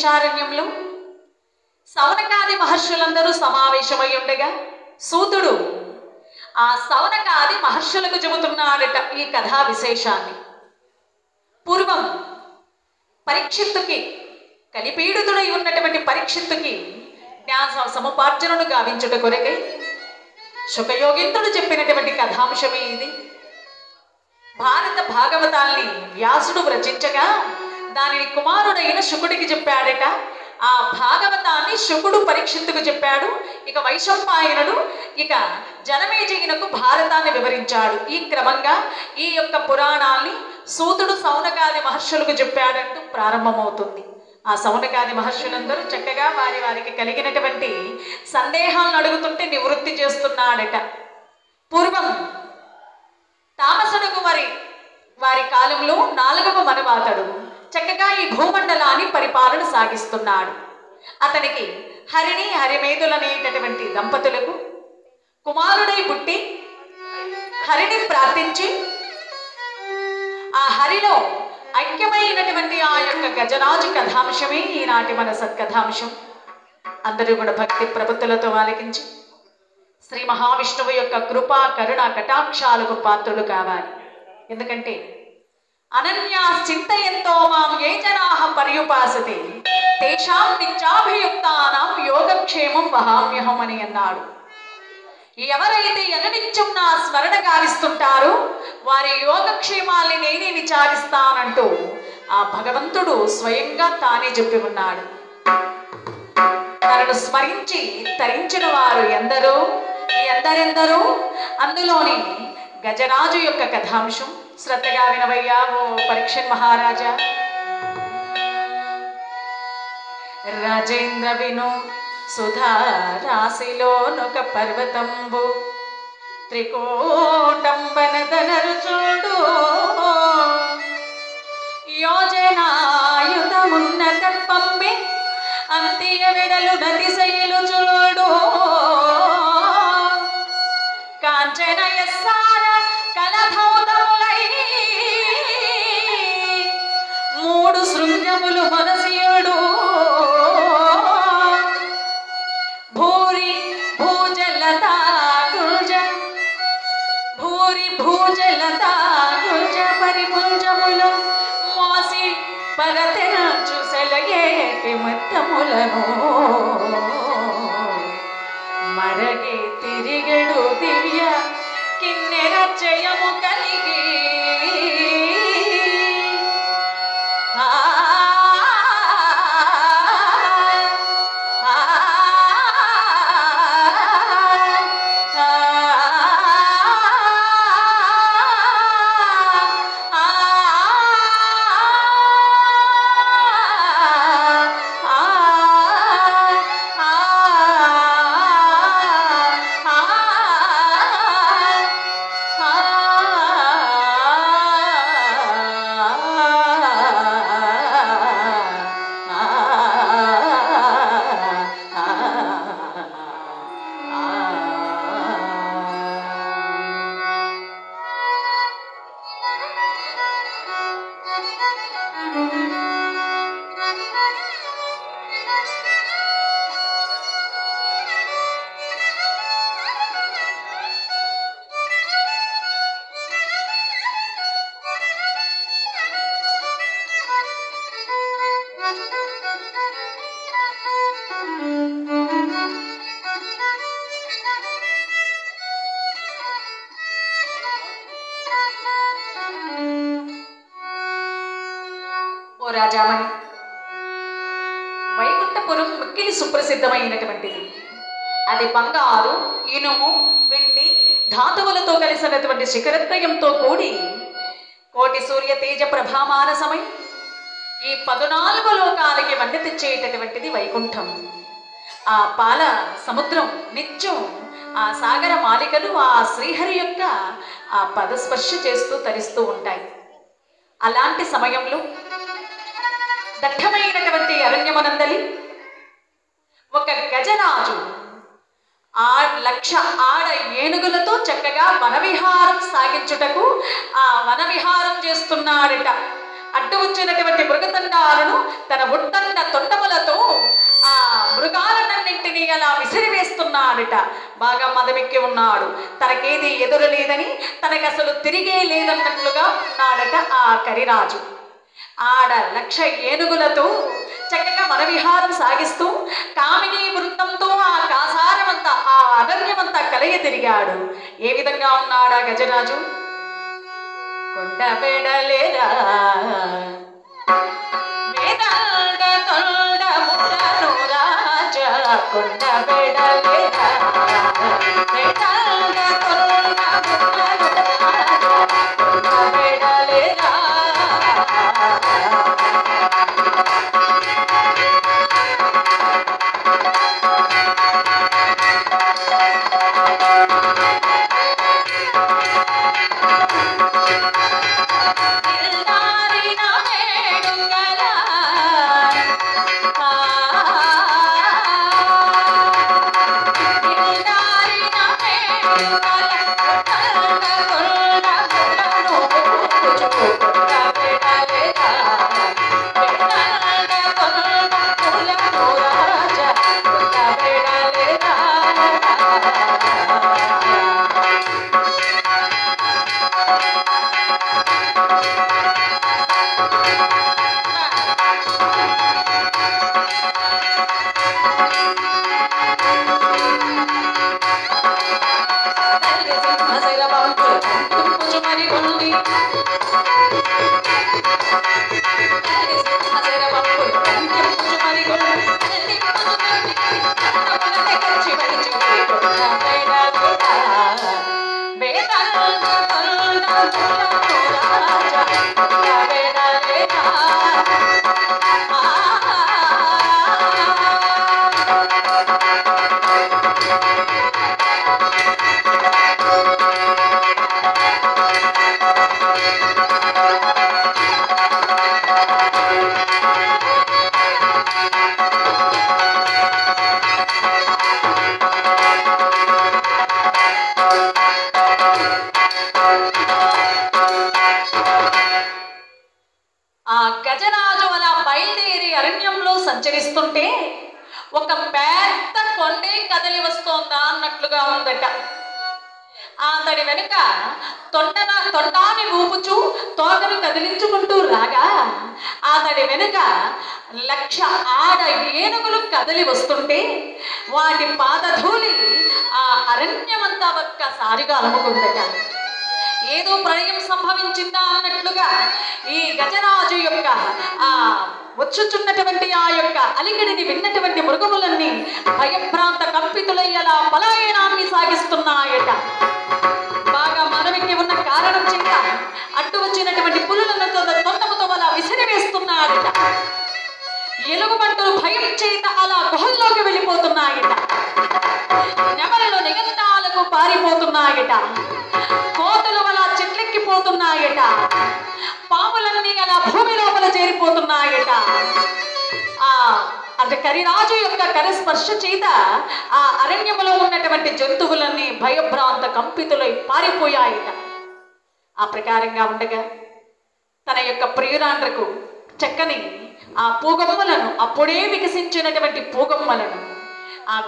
నైమిషారణ్యంలో సౌనకాది మహర్షులందరూ సమావేశమై ఉండగా సూతుడు ఆ సౌనకాది మహర్షులకు చెబుతున్నాడట ఈ కథా విశేషాన్ని. పూర్వం పరీక్షిత్తుకి కలిపీడితుడై ఉన్నటువంటి పరీక్షిత్తుకి జ్ఞాన సముపార్జనను గావించుట కొరకై శుకయోగేంద్రుడు చెప్పినటువంటి కథాంశమే ఇది. భారత భాగవతాల్ని వ్యాసుడు రచించగా దానిని కుమారుడైన శుకుడికి చెప్పాడట. ఆ భాగవతాన్ని శుకుడు పరీక్షిత్తుకు చెప్పాడు. ఇక వైశంపాయనుడు ఇక జనమేజయునకు భారతాన్ని వివరించాడు. ఈ క్రమంగా ఈ యొక్క పురాణాన్ని సూతుడు సౌనకాది మహర్షులకు చెప్పాడంటూ ప్రారంభమవుతుంది. ఆ సౌనకాది మహర్షులందరూ చక్కగా వారికి కలిగినటువంటి సందేహాలను అడుగుతుంటే నివృత్తి చేస్తున్నాడట. పూర్వం తామసుడుకు వారి కాలంలో 4వ మనవాతడు చక్కగా ఈ భూమండలాన్ని పరిపాలన సాగిస్తున్నాడు. అతనికి హరిణి హరిమేదులనేటటువంటి దంపతులకు కుమారుడై పుట్టి హరిని ప్రార్థించి ఆ హరిలో ఐక్యమైనటువంటి ఆ యొక్క గజరాజు కథాంశమే ఈనాటి మన సత్కథాంశం. అందరూ కూడా భక్తి ప్రపత్తులతో ఆలకించి శ్రీ మహావిష్ణువు యొక్క కృపా కరుణ కటాక్షాలకు పాత్రులు కావాలి. ఎందుకంటే అనన్యా చింతయంతో మాం ఏ జనాః పర్యుపాసతే తేషాం నిత్యాభియుక్తానాం యోగక్షేమం వహామ్యహం అని అన్నాడు. ఎవరైతే అనునిత్యం నా స్మరణ గావిస్తుంటారో వారి యోగక్షేమాల్ని నేనే విచారిస్తానంటూ ఆ భగవంతుడు స్వయంగా తానే చెప్పి ఉన్నాడు. తనను స్మరించి తరించిన వారు ఎందరెందరో అందులోని గజరాజు యొక్క కథాంశం శ్రద్ధగా వినవయ్యా ఓ పరీక్షణ్ మహారాజా. రాజేంద్ర విను సుధా రాశిలోనొక పర్వతంబు త్రికోటంబనదనరు చూడు యోజనాయుధమున్నత పంపి అంత్య విడలు నతిశైలు చూడు కాంచనయసార కలధౌతములై 3 శృంగములు మనసియుడు భూరి భూజలతా గుల్జ పరిపుంజములు మోసి పరతెన చూసెలగేటి మత్తములను మరగే తిరిగడు దివ్య కిన్నెర జయము కలిగి రాజామణి వైకుంఠపురం మిక్కిలి సుప్రసిద్ధమైనటువంటిది. అది బంగారు ఇనుము వెండి ధాతువులతో కలిసినటువంటి శిఖరత్రయంతో కూడి కోటి సూర్య తేజ ప్రభామానసమై ఈ 14 లోకాలకి వన్నె తెచ్చేటటువంటిది వైకుంఠం. ఆ పాల సముద్రం నిత్యం ఆ సాగర మాలికలు ఆ శ్రీహరి యొక్క ఆ పదస్పర్శ చేస్తూ తరిస్తూ ఉంటాయి. అలాంటి సమయంలో దట్టమైనటువంటి అరణ్యమనందలి ఒక గజరాజు 1,00,000 ఆడ ఏనుగులతో చక్కగా వనవిహారం సాగించుటకు ఆ వనవిహారం చేస్తున్నాడట. అడ్డు వచ్చినటువంటి మృగతండాలను తన ఉట్టన్న తొండములతో ఆ మృగాలన్నింటినీ అలా విసిరివేస్తున్నాడట. బాగా మదమెక్కి ఉన్నాడు. తనకేది ఎదురు లేదని, తనకి అసలు తిరిగే లేదన్నట్లుగా ఉన్నాడట ఆ కరిరాజు. ఆడ 1,00,000 ఏనుగులతో చక్కగా వనవిహారం సాగిస్తూ కామిని బృందంతో ఆ కాసారమంతా ఆ అరణ్యమంతా కలయ తిరిగాడు. ఏ విధంగా ఉన్నాడా గజరాజు? కొండ పెడలేరా వేదాంగ తొండములను రాజా, కొండ పెడలేరా వేదాంగ తొండములను రాజా, కొండ పెడలేరా. గజరాజు అలా బయలుదేరి అరణ్యంలో సంచరిస్తుంటే ఒక పెద్ద కొండే కదలి వస్తోందా అన్నట్లుగా ఉందట. అతడి వెనుక తొండాన్ని ఊపుచూ తోకను కదిలించుకుంటూ రాగా అతడి వెనుక 1,00,000 ఆడ ఏనుగులు కదలి వస్తుంటే వాటి పాదధూళి ఆ అరణ్యమంతా ఒక్కసారిగా అలుముకుందట. ఏదో ప్రళయం సంభవించిందా అన్నట్లుగా ఈ గజరాజు యొక్క ఆ వచ్చుచున్నటువంటి ఆ యొక్క అలికిడిని విన్నటువంటి మృగములన్నీ భయభ్రాంత కంపితులయ్యేలా పలాయనాన్ని సాగిస్తున్నాయట. బాగా మనవికి ఉన్న కారణం చేత అడ్డు వచ్చినటువంటి పులులను తొండముతో అలా విసిరివేస్తున్నాడట. ఎలుగుబంటులు భయం చేత అలా గుహల్లోకి వెళ్ళిపోతున్నాయట. నెమలలో నిగంతాలకు పారిపోతున్నాయట. కోతులు అలా చెట్లెక్కిపోతున్నాయట. పాములన్నీ అలా భూమి లోపల చేరిపోతున్నాయట. అంటే కరిరాజు యొక్క కరస్పర్శ చేత ఆ అరణ్యములో ఉన్నటువంటి జంతువులన్నీ భయభ్రాంత కంపితులై పారిపోయాయట. ఆ ప్రకారంగా ఉండగా తన యొక్క ప్రియురాండ్రకు చక్కని ఆ పూగమ్మలను, అప్పుడే వికసించినటువంటి పూగమ్మలను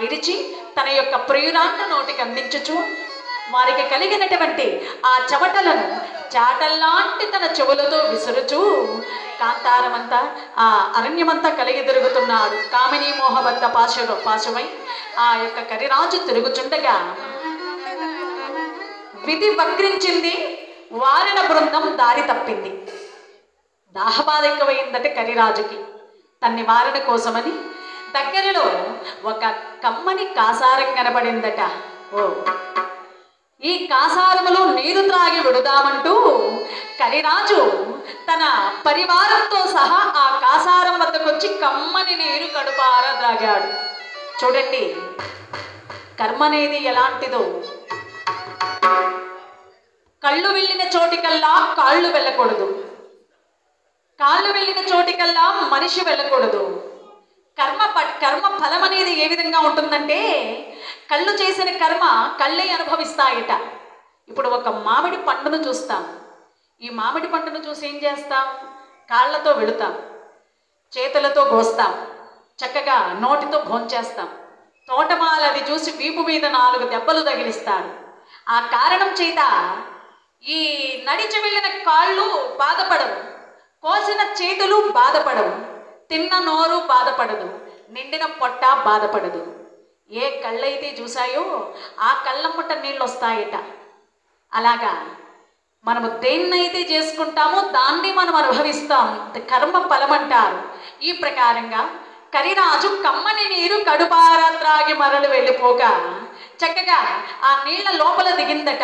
విరిచి తన యొక్క ప్రియురాండ్ర నోటికి అందించుచు వారికి కలిగినటువంటి ఆ చెమటలను చాటల్లాంటి తన చెవులతో విసురుచూ కాంతారమంతా ఆ అరణ్యమంతా కలిగి తిరుగుతున్నాడు. కామిని మోహబద్ధ పాశమై ఆ యొక్క కరిరాజు తిరుగుచుండగా విధి వక్రించింది. వారిన బృందం దారి తప్పింది. దాహబాధ ఎక్కువైందట కరిరాజుకి. తన్ని వారణ కోసమని దగ్గరలో ఒక కమ్మని కాసారం కనబడిందట. ఓ ఈ కాసారములో నీరు త్రాగి విడుదామంటూ కరిరాజు తన పరివారంతో సహా ఆ కాసారం వద్దకొచ్చి కమ్మని నీరు కడుపారా త్రాగాడు. చూడండి కర్మ అనేది ఎలాంటిదో. కళ్ళు వెళ్ళిన చోటికల్లా కాళ్ళు వెళ్ళకూడదు. కాళ్ళు వెళ్ళిన చోటికల్లా మనిషి వెళ్ళకూడదు. కర్మ ఫలం అనేది ఏ విధంగా ఉంటుందంటే కళ్ళు చేసిన కర్మ కళ్ళే అనుభవిస్తాయట. ఇప్పుడు ఒక మామిడి పండును చూస్తాం. ఈ మామిడి పండును చూసి ఏం చేస్తాం? కాళ్ళతో వెళుతాం, చేతులతో గోస్తాం, చక్కగా నోటితో భోంచేస్తాం. తోటమాలది చూసి వీపు మీద 4 దెబ్బలు తగిలిస్తాడు. ఆ కారణం చేత ఈ నడిచి వెళ్ళిన కాళ్ళు బాధపడవు, కోసిన చేతులు బాధపడవు, తిన్న నోరు బాధపడదు, నిండిన పొట్ట బాధపడదు. ఏ కళ్ళైతే చూసాయో ఆ కళ్ళమ్మట నీళ్ళు వస్తాయట. అలాగా మనము దేన్నైతే చేసుకుంటామో దాన్ని మనం అనుభవిస్తాం. కర్మ ఫలం అంటారు. ఈ ప్రకారంగా కరిరాజు కమ్మని నీరు కడుపారా త్రాగి మరలు వెళ్ళిపోగా చక్కగా ఆ నీళ్ల లోపల దిగిందట.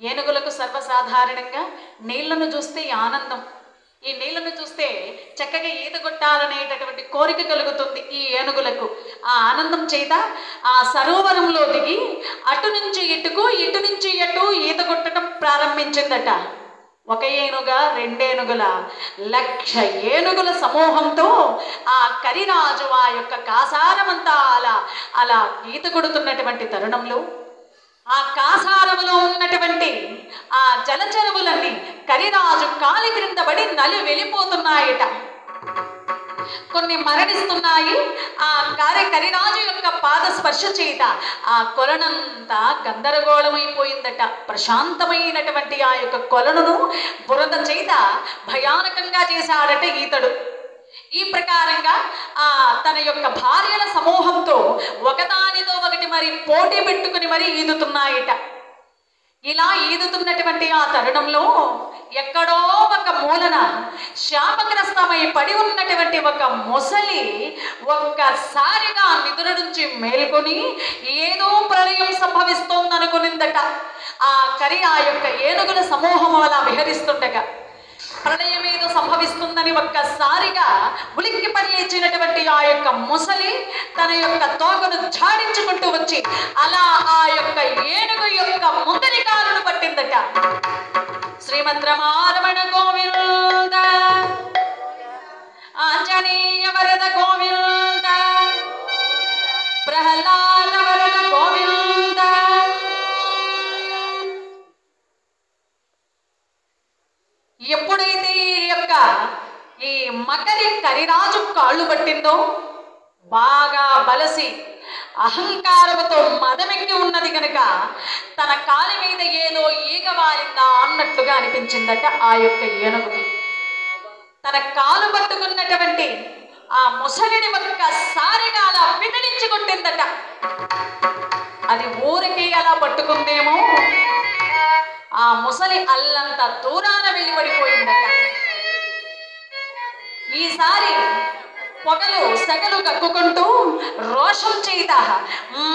ఏనుగులకు సర్వసాధారణంగా నీళ్లను చూస్తే ఆనందం. ఈ నీళ్లను చూస్తే చక్కగా ఈత కొట్టాలనేటటువంటి కోరిక కలుగుతుంది ఈ ఏనుగులకు. ఆ ఆనందం చేత ఆ సరోవరంలో దిగి అటు నుంచి ఇటుకు, ఇటు నుంచి అటు ఈత కొట్టడం ప్రారంభించిందట. 1 ఏనుగ, 2 ఏనుగుల, 1,00,000 ఏనుగుల సమూహంతో ఆ కరిరాజు ఆ యొక్క కాసారమంతా అలా అలా ఈత కొడుతున్నటువంటి తరుణంలో ఆ కాసారములో ఉన్నటువంటి ఆ జలచరువులన్నీ కరిరాజు కాలి క్రింద పడి నలి వెళ్ళిపోతున్నాయట. కొన్ని మరణిస్తున్నాయి. ఆ కరిరాజు యొక్క పాద స్పర్శ చేత ఆ కొలనంతా గందరగోళమైపోయిందట. ప్రశాంతమైనటువంటి ఆ యొక్క కొలనును బురద చేత భయానకంగా చేశాడట ఈతడు. ఈ ప్రకారంగా ఆ తన యొక్క భార్యల సమూహంతో ఒకదానితో ఒకటి మరి పోటీ పెట్టుకుని మరి ఈదుతున్నాయట. ఇలా ఈదుతున్నటువంటి ఆ తరుణంలో ఎక్కడో ఒక మూలన శాపగ్రస్తమై పడి ఉన్నటువంటి ఒక మొసలి ఒక్కసారిగా నిద్ర నుంచి మేల్కొని ఏదో ప్రళయం సంభవిస్తోందనుకునిందట. ఆ యొక్క ఏనుగుల సమూహం అలా విహరిస్తుండగా ప్రళయం ఏదో సంభవిస్తుందని ఒక్కసారిగా ఉలిక్కి పనిలేచినటువంటి ఆ యొక్క ముసలి తన యొక్క తోకను ఝాడించుకుంటూ వచ్చి అలా ఆ యొక్క ఏనుగు యొక్క ముందరి కాలును పట్టిందట. శ్రీమద్ రమారమణ గోవింద, ఆంజనేయ వరద గోవింద, ప్రహ్లాద వరద గోవింద. ఎప్పుడైతే ఈ మకరి కరిరాజు కాళ్ళు పట్టిందో బాగా బలసి అహంకారముతో మదమెక్కి ఉన్నది కనుక తన కాలి మీద ఏదో ఈగ వారిందా అన్నట్లుగా అనిపించిందట ఆ యొక్క ఏనుగుకి. తన కాలు పట్టుకున్నటువంటి ఆ ముసలిని ఒక్కసారిగా అలా విదిలించి కొట్టిందట. అది ఊరికి అలా పట్టుకుందేమో, ఆ ముసలి అల్లంత దూరాన వెళ్ళి పడిపోయిందట. ఈసారి పొగలు సెగలు కక్కుకుంటూ రోషం చేత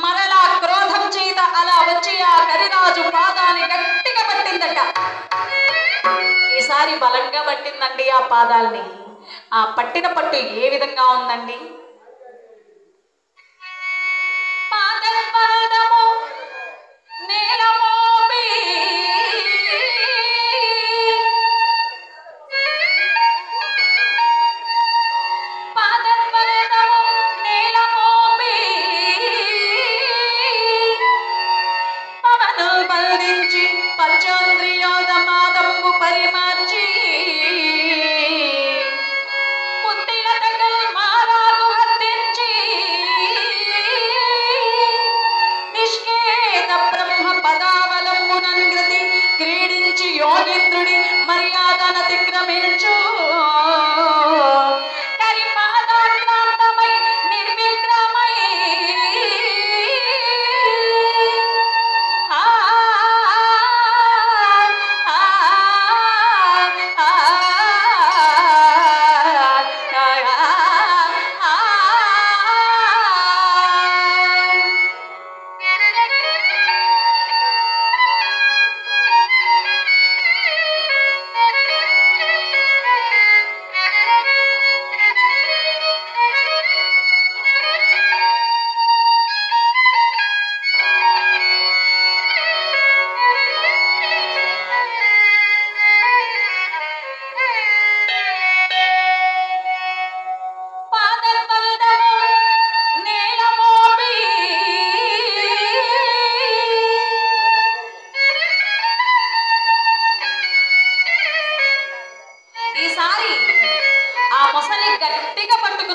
మరలా క్రోధం చేత అలా వచ్చి ఆ కరిరాజు పాదాన్ని గట్టిగా పట్టిందట. ఈసారి బలంగా పట్టిందండి ఆ పాదాల్ని. ఆ పట్టిన పట్టు ఏ విధంగా ఉందండి? పాదము నేలమోపి పంచాంద్రియోగమాదంబు పరిమార్చి పుత్తిలతకల్ మారాకు హత్తించి నిష్కేత బ్రహ్మ పదావలంబునంగృతి క్రీడించి యోగేంద్రుడి మర్యాదనతిక్రమించు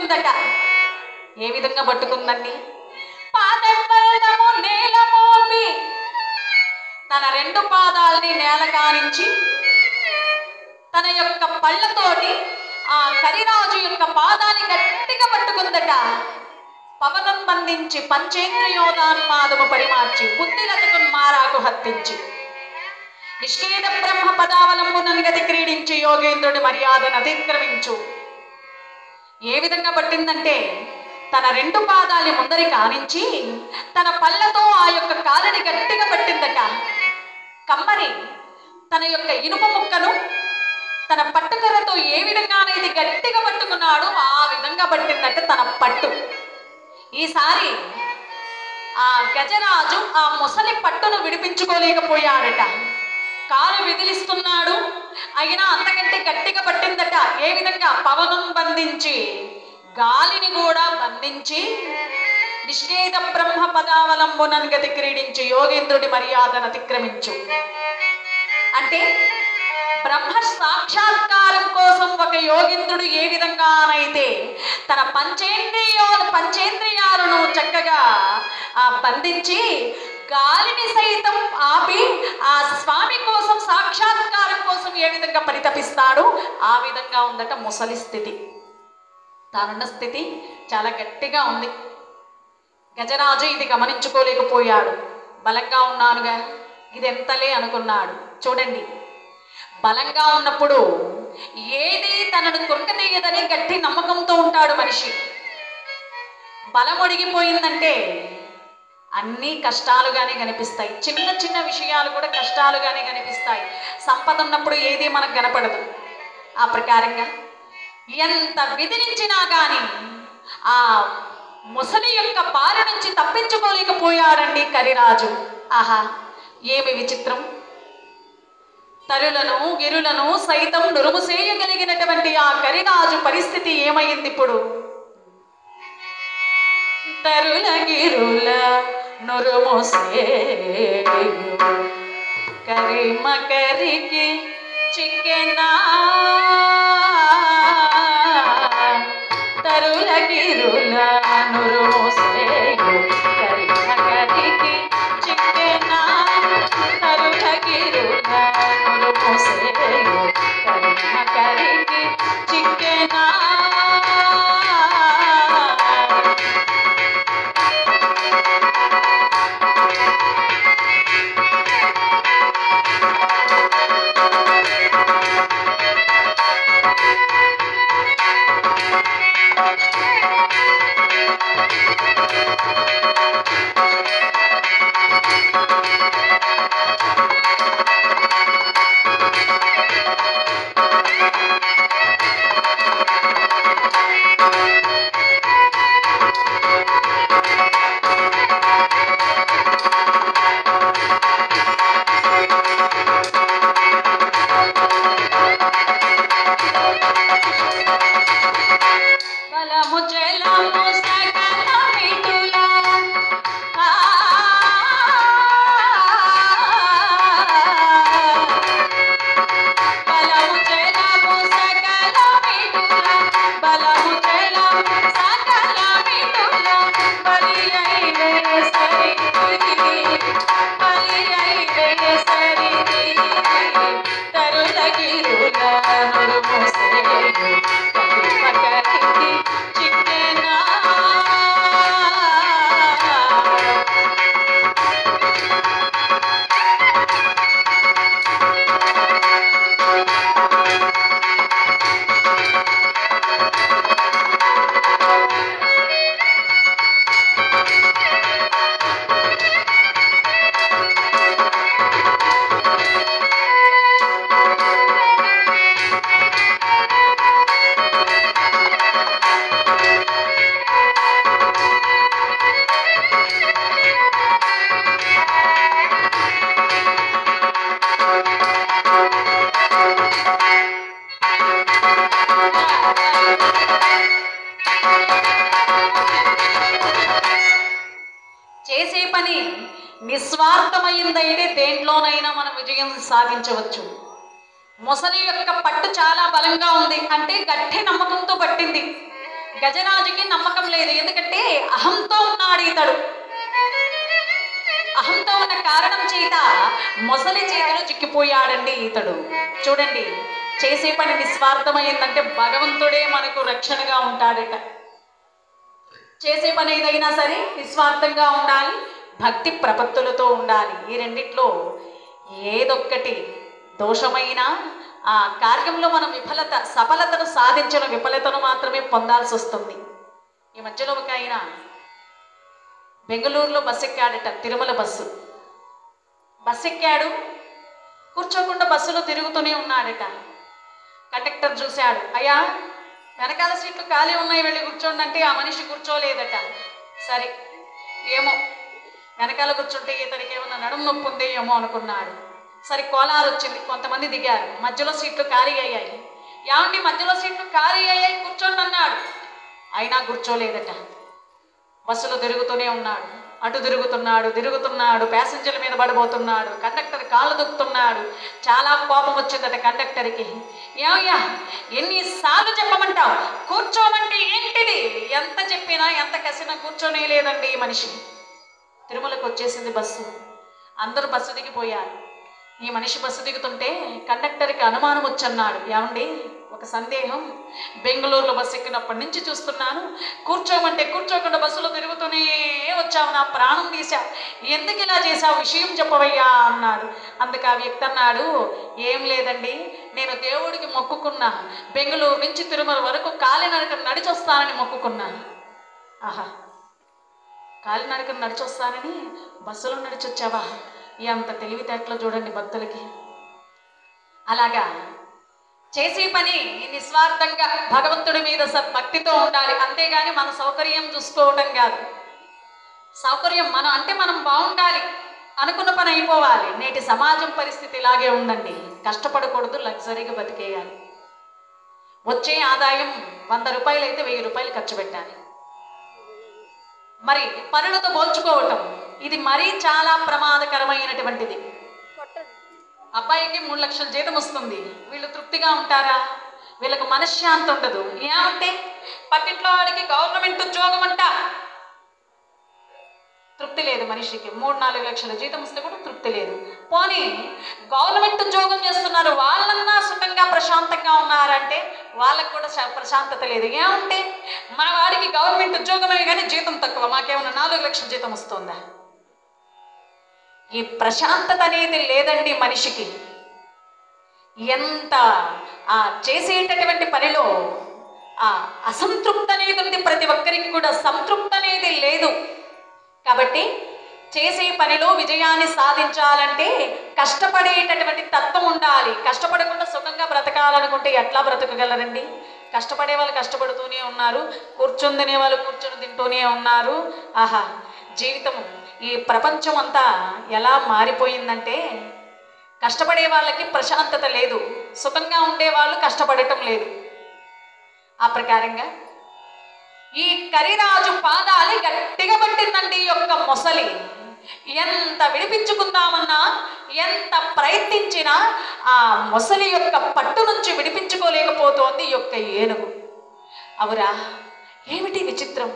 పట్టుకుందట. ఏ విధంగా పట్టుకుందండి? పాదెవ్వరము నేల మోపి తన రెండు పాదాలని నేల కానించి తన యొక్క పళ్ళతోటి ఆ కరిరాజు యొక్క పాదాన్ని గట్టిగా పట్టుకుందట. పవనం బంధించి పంచేంద్రియోదాన్మాదము పరిమార్చి బుద్ధిలతకు మారాకు హత్తించి నిష్కేద బ్రహ్మ పదావలంబునన్ గతి క్రీడించి యోగేంద్రుడి మర్యాదను అతిక్రమించు. ఏ విధంగా పట్టిందంటే తన రెండు పాదాలు ముందరి కానించి తన పళ్ళతో ఆ యొక్క కాలిని గట్టిగా పట్టిందట. కమ్మరి తన యొక్క ఇనుప ముక్కను తన పట్టుకర్రతో ఏ విధంగానైతే గట్టిగా పట్టుకున్నాడో ఆ విధంగా పట్టిందట తన పట్టు. ఈసారి ఆ గజరాజు ఆ ముసలి పట్టును విడిపించుకోలేకపోయాడట. కాలు విదిలిస్తున్నాడు, అయినా అంతకంటే గట్టిగా పట్టిందట. ఏ విధంగా? పవనం బంధించి గాలిని కూడా బంధించి నిష్కేద బ్రహ్మ పదావలంబునన్ గతి క్రీడించి యోగేంద్రుడి మర్యాదను అతిక్రమించు. అంటే బ్రహ్మ సాక్షాత్కారం కోసం ఒక యోగేంద్రుడు ఏ విధంగానైతే తన పంచేంద్రియాలను చక్కగా బంధించి గాలిని సైతం ఆపి ఆ స్వామి కోసం సాక్షాత్కారం కోసం ఏ విధంగా పరితపిస్తాడు, ఆ విధంగా ఉందట ముసలి స్థితి. తానున్న స్థితి చాలా గట్టిగా ఉంది. గజరాజు ఇది గమనించుకోలేకపోయాడు. బలంగా ఉన్నానుగా, ఇది ఎంతలే అనుకున్నాడు. చూడండి, బలంగా ఉన్నప్పుడు ఏది తనను కొరకతీయదని గట్టి నమ్మకంతో ఉంటాడు మనిషి. బలం ఒడిగిపోయిందంటే అన్నీ కష్టాలుగానే కనిపిస్తాయి. చిన్న చిన్న విషయాలు కూడా కష్టాలుగానే కనిపిస్తాయి. సంపద ఉన్నప్పుడు ఏది మనకు కనపడదు. ఆ ప్రకారంగా ఎంత విధించినా కానీ ఆ ముసలి యొక్క బారి నుంచి తప్పించుకోలేకపోయాడండి కరిరాజు. ఆహా, ఏమి విచిత్రం! తరులను గిరులను సైతం నురుముసేయగలిగినటువంటి ఆ కరిరాజు పరిస్థితి ఏమైంది ఇప్పుడు? తరుల గిరుల నురుముసేయు కరిమకరికి చిక్కెనా, తరుల గిరుల నురుముసేయు కరిమకరికి చిక్కెనా, తరుల గిరుల నురుముసేయు కరిమకరికి చిక్కెనా. చేసే పని నిస్వార్థమైందైతే దేంట్లోనైనా మనం విజయం సాధించవచ్చు. ముసలి యొక్క పట్టు చాలా బలంగా ఉంది అంటే గట్టి నమ్మకంతో పట్టింది. గజరాజుకి నమ్మకం లేదు. ఎందుకంటే అహంతో ఉన్నాడు ఇతడు. అహంతో ఉన్న కారణం చేత మొసలి చేతిలో చిక్కిపోయాడండి ఇతడు. చూడండి, చేసే పని నిస్వార్థమైందంటే భగవంతుడే మనకు రక్షణగా ఉంటాడట. చేసే పని ఏదైనా సరే నిస్వార్థంగా ఉండాలి, భక్తి ప్రపత్తులతో ఉండాలి. ఈ రెండిట్లో ఏదొక్కటి దోషమైన ఆ కార్యంలో మనం సఫలతను సాధించిన విఫలతను మాత్రమే పొందాల్సి వస్తుంది. ఈ మధ్యలో ఒక ఆయన బెంగళూరులో బస్సు ఎక్కాడట, తిరుమల బస్సు ఎక్కాడు. కూర్చోకుండా బస్సులో తిరుగుతూనే ఉన్నాడట. కండక్టర్ చూశాడు, అయ్యా వెనకాల సీట్లు ఖాళీ ఉన్నాయి, వెళ్ళి కూర్చోండి అంటే ఆ మనిషి కూర్చోలేదట. సరే ఏమో వెనకాల కూర్చుంటే ఇతనికి ఏమన్నా నడుము నొప్పి ఉంది ఏమో అనుకున్నాడు. సరే కోలారు వచ్చింది, కొంతమంది దిగారు, మధ్యలో సీట్లు ఖాళీ అయ్యాయి. ఏమండి మధ్యలో సీట్లు ఖాళీ అయ్యాయి కూర్చోండి అన్నాడు, అయినా కూర్చోలేదట. బస్సులో తిరుగుతూనే ఉన్నాడు, అటు తిరుగుతున్నాడు, ప్యాసింజర్ల మీద పడిపోతున్నాడు, కండక్టర్ కాళ్ళు దుక్కుతున్నాడు. చాలా కోపం వచ్చిందట కండక్టర్కి. ఏమయ్యా ఎన్నిసార్లు చెప్పమంటావు, కూర్చోమంటే ఏంటిది? ఎంత చెప్పినా ఎంత కసినా కూర్చోనే లేదండి ఈ మనిషి. తిరుమలకు వచ్చేసింది బస్సు, అందరూ బస్సు దిగిపోయారు. ఈ మనిషి బస్సు దిగుతుంటే కండక్టర్కి అనుమానం వచ్చన్నాడు, ఏమండి ఒక సందేహం, బెంగళూరులో బస్సు ఎక్కినప్పటి నుంచి చూస్తున్నాను, కూర్చోమంటే కూర్చోకుండా బస్సులో తిరుగుతూనే వచ్చావు, నా ప్రాణం తీశావు, ఎందుకు ఇలా చేశావు, విషయం చెప్పవయ్యా అన్నాడు. అందుకు ఆ వ్యక్తి అన్నాడు, ఏం లేదండి, నేను దేవుడికి మొక్కుకున్నా, బెంగళూరు నుంచి తిరుమల వరకు కాలినడకను నడిచొస్తానని మొక్కుకున్నాను. ఆహా, కాలినడకను నడిచొస్తానని బస్సులో నడిచొచ్చావా? ఎంత తెలివితేటలో చూడండి భక్తులకి. అలాగా చేసే పని నిస్వార్థంగా భగవంతుడి మీద భక్తితో ఉండాలి, అంతేగాని మన సౌకర్యం చూసుకోవటం కాదు. సౌకర్యం మనం బాగుండాలి, అనుకున్న పని అయిపోవాలి. నేటి సమాజం పరిస్థితి ఇలాగే ఉందండి. కష్టపడకూడదు, లగ్జరీగా బతికేయాలి. వచ్చే ఆదాయం 100 రూపాయలు అయితే 1000 రూపాయలు ఖర్చు పెట్టాలి. మరి పనులతో పోల్చుకోవటం ఇది మరీ చాలా ప్రమాదకరమైనటువంటిది. అబ్బాయికి 3 లక్షల జీతం వస్తుంది, వీళ్ళు తృప్తిగా ఉంటారా? వీళ్ళకు మనశ్శాంతి ఉండదు. ఏమంటే పక్కింట్లో వాడికి గవర్నమెంట్ ఉద్యోగం అంట, తృప్తి లేదు మనిషికి. 3-4 లక్షల జీతం వస్తే కూడా తృప్తి లేదు. పోనీ గవర్నమెంట్ ఉద్యోగం చేస్తున్నారు, వాళ్ళన్నా సుఖంగా ప్రశాంతంగా ఉన్నారంటే వాళ్ళకు కూడా ప్రశాంతత లేదు. ఏమంటే మన వాడికి గవర్నమెంట్ ఉద్యోగమే కానీ జీతం తక్కువ, మాకేమన్నా 4 లక్షల జీతం వస్తుందా? ఈ ప్రశాంతత అనేది లేదండి మనిషికి. ఎంత చేసేటటువంటి పనిలో అసంతృప్తి అనేది ఉంది, ప్రతి ఒక్కరికి కూడా సంతృప్తి అనేది లేదు. కాబట్టి చేసే పనిలో విజయాన్ని సాధించాలంటే కష్టపడేటటువంటి తత్వం ఉండాలి. కష్టపడకుండా సుఖంగా బ్రతకాలనుకుంటే ఎట్లా బ్రతకగలరండి? కష్టపడే వాళ్ళు కష్టపడుతూనే ఉన్నారు, కూర్చొని తినే వాళ్ళు కూర్చొని తింటూనే ఉన్నారు. ఆహా, జీవితం ఈ ప్రపంచం అంతా ఎలా మారిపోయిందంటే కష్టపడే వాళ్ళకి ప్రశాంతత లేదు, సుఖంగా ఉండేవాళ్ళు కష్టపడటం లేదు. ఆ ప్రకారంగా ఈ కరిరాజు పాదాలు గట్టిగా పట్టిందండి ఈ యొక్క మొసలి. ఎంత విడిపించుకుందామన్నా, ఎంత ప్రయత్నించినా ఆ మొసలి యొక్క పట్టు నుంచి విడిపించుకోలేకపోతోంది ఈ యొక్క ఏనుగు. అవురా, ఏమిటి విచిత్రం!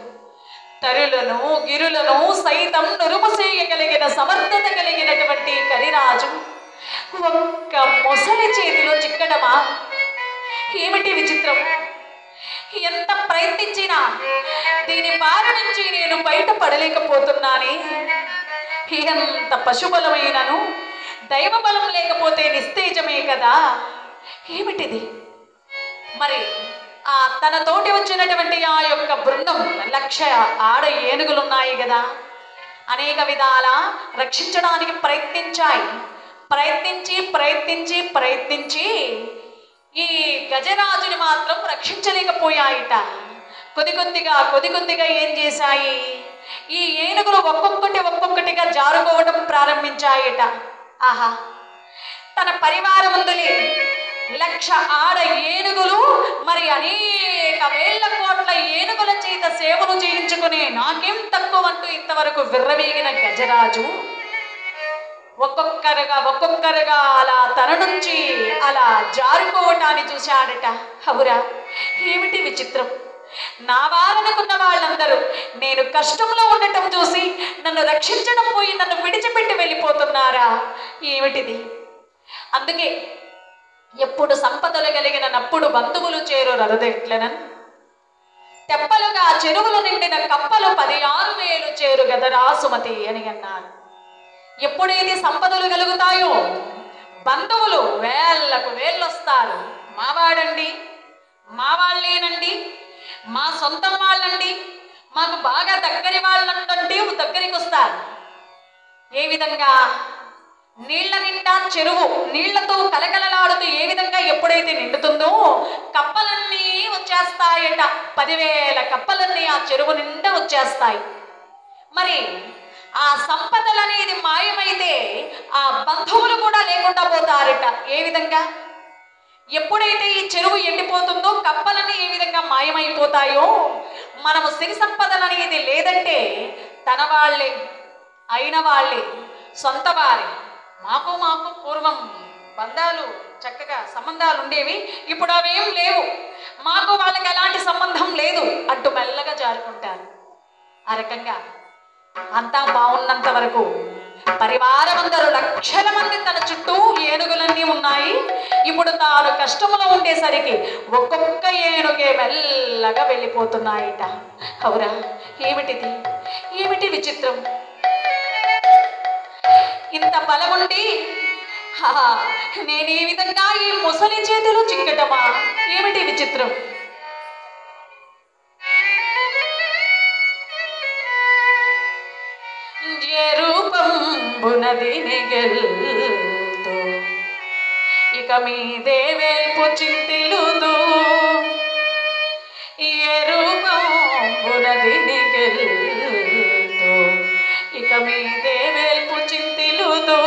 తరులను గిరులను సైతం నురుముసేయగలిగిన సమర్థత కలిగినటువంటి కరిరాజు ఒక్క మొసలి చేతిలో చిక్కడమా? ఏమిటి విచిత్రం! ఎంత ప్రయత్నించినా దీని బారి నుంచి నేను బయటపడలేకపోతున్నానే. ఎంత పశుబలమైనను దైవ బలం లేకపోతే నిస్తేజమే కదా. ఏమిటిది? మరి తన తోటి వచ్చినటువంటి ఆ యొక్క బృందం 1,00,000 ఆడ ఏనుగులు ఉన్నాయి కదా, అనేక విధాల రక్షించడానికి ప్రయత్నించాయి. ప్రయత్నించి ఈ గజరాజుని మాత్రం రక్షించలేకపోయాయిట. కొద్ది కొద్దిగా ఏం చేశాయి, ఈ ఏనుగులు ఒక్కొక్కటిగా జారుకోవడం ప్రారంభించాయిట. ఆహా, తన పరివారం ముందులే 1,00,000 ఆడ ఏనుగులు, మరి అనేక వేల కోట్ల ఏనుగుల చేత సేవలు చేయించుకునే నాకేం తక్కువ అంటూ ఇంతవరకు విర్రవీగిన గజరాజు ఒక్కొక్కరుగా అలా తన నుంచి అలా జారుకోవటాన్ని చూశాడట. అవురా, ఏమిటి విచిత్రం! నా వారనుకున్న వాళ్ళందరూ నేను కష్టంలో ఉండటం చూసి నన్ను రక్షించడం పోయి నన్ను విడిచిపెట్టి వెళ్ళిపోతున్నారా? ఏమిటిది? అందుకే ఎప్పుడు సంపదలు కలిగిన నప్పుడు బంధువులు చేరు రరుదెట్లనన్ తెప్పలుగా చెరువులు నిండిన కప్పలు 16,000 చేరు గదరా సుమతి అని అన్నారు. ఎప్పుడైతే సంపదలు కలుగుతాయో బంధువులు వేళ్లకు వేళ్ళొస్తారు. మావాడండి, మా వాళ్ళేనండి, మా సొంతం వాళ్ళండి, మాకు బాగా దగ్గరి వాళ్ళంటే దగ్గరికి వస్తారు. ఏ విధంగా? నీళ్ల నిండా చెరువు నీళ్లతో కలకలలాడుతూ ఏ విధంగా ఎప్పుడైతే నిండుతుందో కప్పలన్నీ వచ్చేస్తాయట. 10,000 కప్పలన్నీ ఆ చెరువు నిండా వచ్చేస్తాయి. మరి ఆ సంపదలు అనేది మాయమైతే ఆ బంధువులు కూడా లేకుండా పోతారట. ఏ విధంగా? ఎప్పుడైతే ఈ చెరువు ఎండిపోతుందో కప్పలన్నీ ఏ విధంగా మాయమైపోతాయో మనము సిరి సంపదలు అనేది లేదంటే తన వాళ్ళే అయిన వాళ్ళే సొంత వారే. మాకు పూర్వం బంధాలు చక్కగా సంబంధాలు ఉండేవి, ఇప్పుడు అవేం లేవు, మాకు వాళ్ళకి ఎలాంటి సంబంధం లేదు అంటూ మెల్లగా జారుకుంటారు. ఆ రకంగా అంతా బాగున్నంత వరకు పరివారం అందరూ లక్షల మంది తన చుట్టూ ఏనుగులన్నీ ఉన్నాయి. ఇప్పుడు తాను కష్టంలో ఉండేసరికి ఒక్కొక్క ఏనుగే మెల్లగా వెళ్ళిపోతున్నాయట. అవురా, ఏమిటిది? ఏమిటి విచిత్రం? ఇంత బలముండి నేను ఈ విధంగా ఈ ముసలి చేతిలో చిక్కటమా? ఏమిటి విచిత్రం? ఏ రూపంబునది నిగెల్తో ఇక మీదే వేల్పు చింతిలుదు. ఏ రూపంబునది నిగెల్తో ఇక మీదే వేల్పు చింతిలుదు.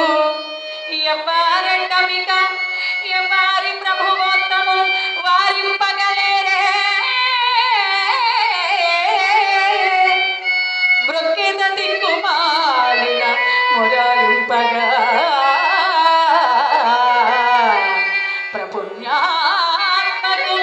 ఎవ్వారెడ్డమిక ఎవ్వారి ప్రభువోత్తము వారింపగలేరే. మృక్కిద దిక్కుమాలిన మురారింపగా ప్రపుణ్యాత్మకు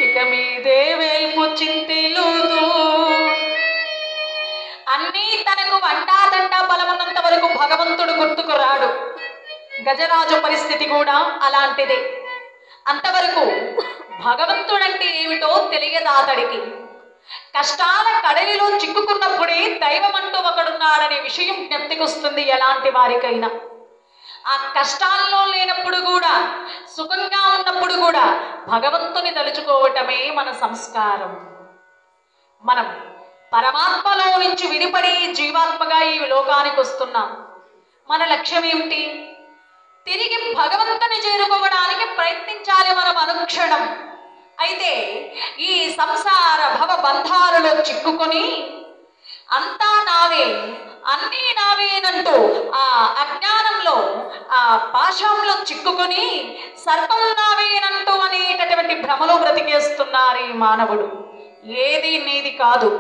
ఇక మీదే వేల్పు చింతిలుదు. అన్నీ తనకు వంటాదండా బలమున్నంత వరకు భగవంతుడు గుర్తుకు రాడు. గజరాజు పరిస్థితి కూడా అలాంటిదే. అంతవరకు భగవంతుడంటే ఏమిటో తెలియదాతడికి. కష్టాల కడలిలో చిక్కుకున్నప్పుడే దైవం అంటూ ఒకడున్నాడనే విషయం జ్ఞప్తికొస్తుంది ఎలాంటి వారికైనా. ఆ కష్టాల్లో లేనప్పుడు కూడా, సుఖంగా ఉన్నప్పుడు కూడా భగవంతుని తలుచుకోవటమే మన సంస్కారం. మనం పరమాత్మలో నుంచి విడిపడి జీవాత్మగా ఈ లోకానికి వస్తున్నాం. మన లక్ష్యం ఏమిటి? తిరిగి భగవంతుని చేరుకోవడానికి ప్రయత్నించాలి మనం అనుక్షణం. అయితే ఈ సంసార భవ బంధాలలో చిక్కుకొని అంతా నావే అన్నీ నావేనంటూ ఆ అజ్ఞానంలో ఆ పాశంలో చిక్కుకొని సర్వం నావేనంటూ అనేటటువంటి భ్రమలో బ్రతికేస్తున్నారు ఈ మానవుడు. ఏది నీది కాదు.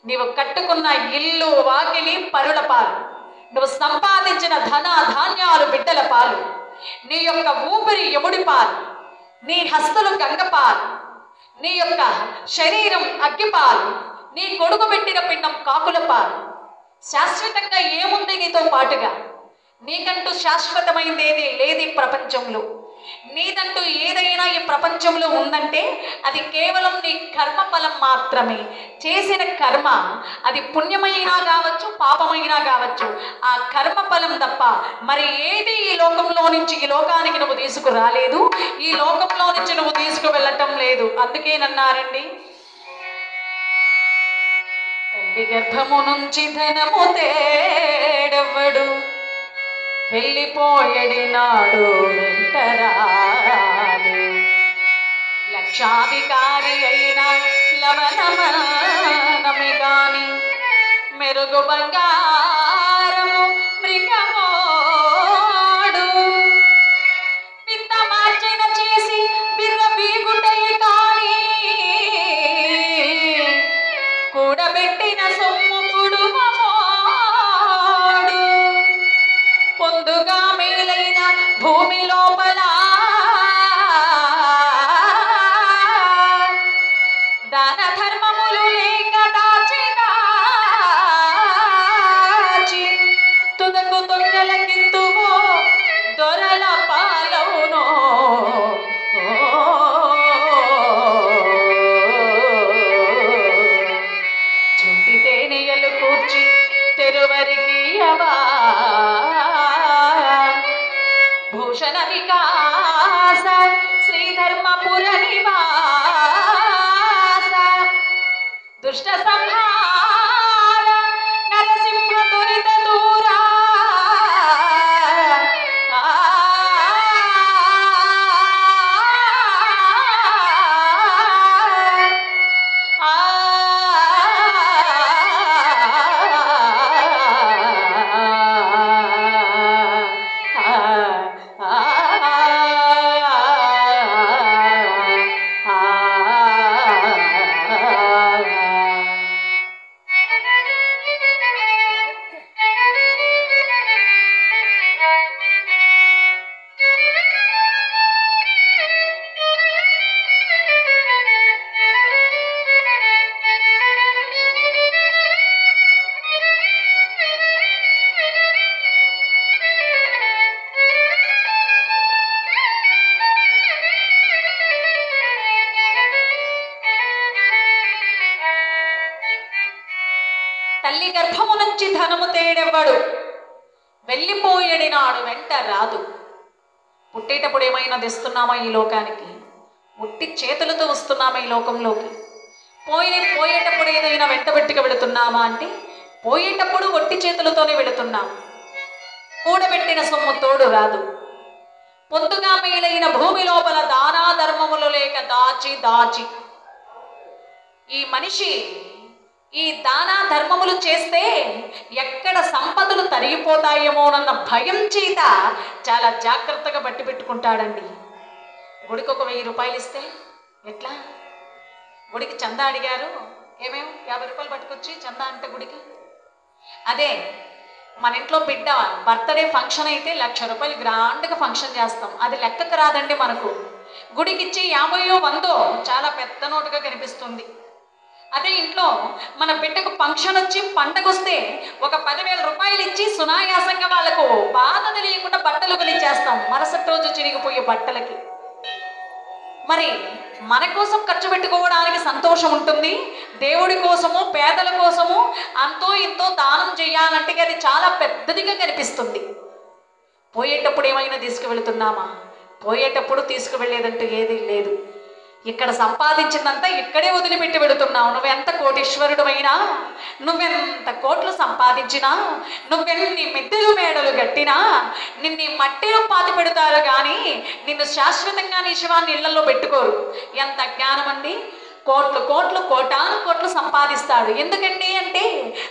నీవు కట్టుకున్న ఇల్లు వాకిలి పరుల పాలు, నువ్వు సంపాదించిన ధన ధాన్యాలు బిడ్డల పాలు, నీ యొక్క ఊపిరి యముడి పాలు, నీ హస్తలు గంగ పాలు, నీ యొక్క శరీరం అగ్గిపాలు, నీ కొడుకు పెట్టిన పిండం కాకుల పాలు. శాశ్వతంగా ఏముంది నీతో పాటుగా? నీకంటూ శాశ్వతమైంది ఏది లేదు ప్రపంచంలో. నీదంటూ ఏదైనా ఈ ప్రపంచంలో ఉందంటే అది కేవలం నీ కర్మ ఫలం మాత్రమే. చేసిన కర్మ అది పుణ్యమైనా కావచ్చు, పాపమైనా కావచ్చు, ఆ కర్మ ఫలం తప్ప మరి ఏది ఈ లోకంలో నుంచి ఈ లోకానికి నువ్వు తీసుకురాలేదు, ఈ లోకంలో నుంచి నువ్వు తీసుకువెళ్ళటం లేదు. అందుకేనన్నారండి, తల్లి గర్భము నుంచి ధనము తేడెవ్వడు, వెళ్ళిపోయడి నాడు వెంటరాడు. లక్షాధికారి అయిన లవణమనమి గాని మెరుగు బంగారము మృగమోడు. వింత మార్జన చేసి బిర్ర బీగుటే కానీ కూడబెట్టిన సొమ్ము కుడుమోడు. పొందుగా మేలైన భూమి లోపల దాన ధర్మములు లేక దాచి తుదకు దొంగల కిందువో దొరల పాలవునో. జుంటి తేనెయలు కూర్చి తెరువరికియవా భూషణ వికాస శ్రీధర్మపుర నివాస దుష్ట సంహార నరసింహ దురిత దూరా. తల్లి గర్భము నుంచి ధనము తేడెవ్వడు, వెళ్ళిపోయేడి నాడు వెంట రాదు. పుట్టేటప్పుడు ఏమైనా తెస్తున్నామా ఈ లోకానికి? ఉట్టి చేతులతో వస్తున్నామా ఈ లోకంలోకి? పోయేటప్పుడు ఏదైనా వెంటబెట్టుకు వెళుతున్నామా అంటే పోయేటప్పుడు ఒట్టి చేతులతోనే వెళుతున్నాం. కూడబెట్టిన సొమ్ము తోడు రాదు. పొద్దుగా మేలైన భూమి లోపల దానా ధర్మములు లేక దాచి ఈ మనిషి ఈ దానా ధర్మములు చేస్తే ఎక్కడ సంపదలు తరిగిపోతాయేమోనన్న భయం చేత చాలా జాగ్రత్తగా బట్టి పెట్టుకుంటాడండి. గుడికి ఒక 1000 రూపాయలు ఇస్తే ఎట్లా? గుడికి చందా అడిగారు, ఏమేమి 50 రూపాయలు పట్టుకొచ్చి చందా అంటే గుడికి. అదే మన ఇంట్లో బిడ్డ బర్త్డే ఫంక్షన్ అయితే 1,00,000 రూపాయలు గ్రాండ్గా ఫంక్షన్ చేస్తాం. అది లెక్కకు రాదండి మనకు. గుడికి ఇచ్చి 50 100 చాలా పెద్ద నోటుగా కనిపిస్తుంది. అదే ఇంట్లో మన బిడ్డకు ఫంక్షన్ వచ్చి పండగ వస్తే ఒక 10,000 రూపాయలు ఇచ్చి సునాయాసంగా వాళ్ళకు బాధ తెలియకుండా బట్టలు కొనిచ్చేస్తాం, మరుసటి రోజు చిరిగిపోయే బట్టలకి. మరి మన కోసం ఖర్చు పెట్టుకోవడానికి సంతోషం ఉంటుంది, దేవుడి కోసము పేదల కోసము అంతో ఇంతో దానం చేయాలంటే అది చాలా పెద్దదిగా కనిపిస్తుంది. పోయేటప్పుడు ఏమైనా తీసుకువెళుతున్నామా? పోయేటప్పుడు తీసుకువెళ్ళేదంటూ ఏదీ లేదు. ఇక్కడ సంపాదించిందంతా ఇక్కడే వదిలిపెట్టి వెళుతున్నావు. నువ్వెంత కోటీశ్వరుడు అయినా, నువ్వెంత కోట్లు సంపాదించినా, నువ్వెన్ని మిద్దెలు మేడలు గట్టినా నిన్ను మట్టిలో పాతి పెడతారు కానీ నిన్ను శాశ్వతంగా నీ శివాన్ని ఇళ్లలో పెట్టుకోరు. ఎంత జ్ఞానం అండి! కోటాను కోట్లు సంపాదిస్తాడు. ఎందుకండి అంటే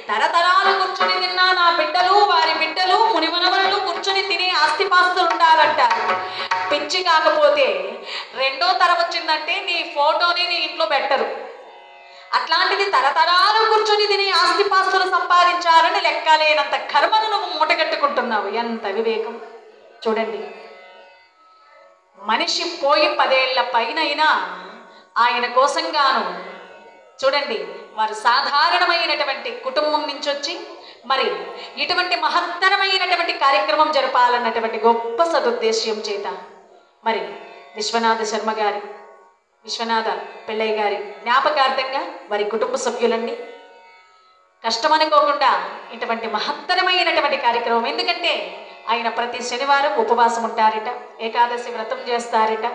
తరతరాలు కూర్చుని తిన్నా నా బిడ్డలు వారి బిడ్డలు మునిమనవలు కూర్చుని తినే ఆస్తిపాస్తులు ఉండాలంటారు. పిచ్చి కాకపోతే 2వ తరం వచ్చిందంటే నీ ఫోటోని నీ ఇంట్లో పెట్టరు. అట్లాంటిది తరతరాలు కూర్చుని తిని ఆస్తిపాస్తులు సంపాదించాలని లెక్కలేనంత కర్మను నువ్వు మూటగట్టుకుంటున్నావు. ఎంత వివేకం చూడండి. మనిషి పోయి 10 ఏళ్ల పైనైనా ఆయన కోసంగాను చూడండి, వారు సాధారణమైనటువంటి కుటుంబం నుంచి వచ్చి మరి ఇటువంటి మహత్తరమైనటువంటి కార్యక్రమం జరపాలన్నటువంటి గొప్ప సదుద్దేశ్యం చేత మరి విశ్వనాథ శర్మ గారి, విశ్వనాథ పిళ్ళయ్య గారి జ్ఞాపకార్థంగా వారి కుటుంబ సభ్యులండి కష్టమనుకోకుండా ఇటువంటి మహత్తరమైనటువంటి కార్యక్రమం. ఎందుకంటే ఆయన ప్రతి శనివారం ఉపవాసం ఉంటారట, ఏకాదశి వ్రతం చేస్తారట,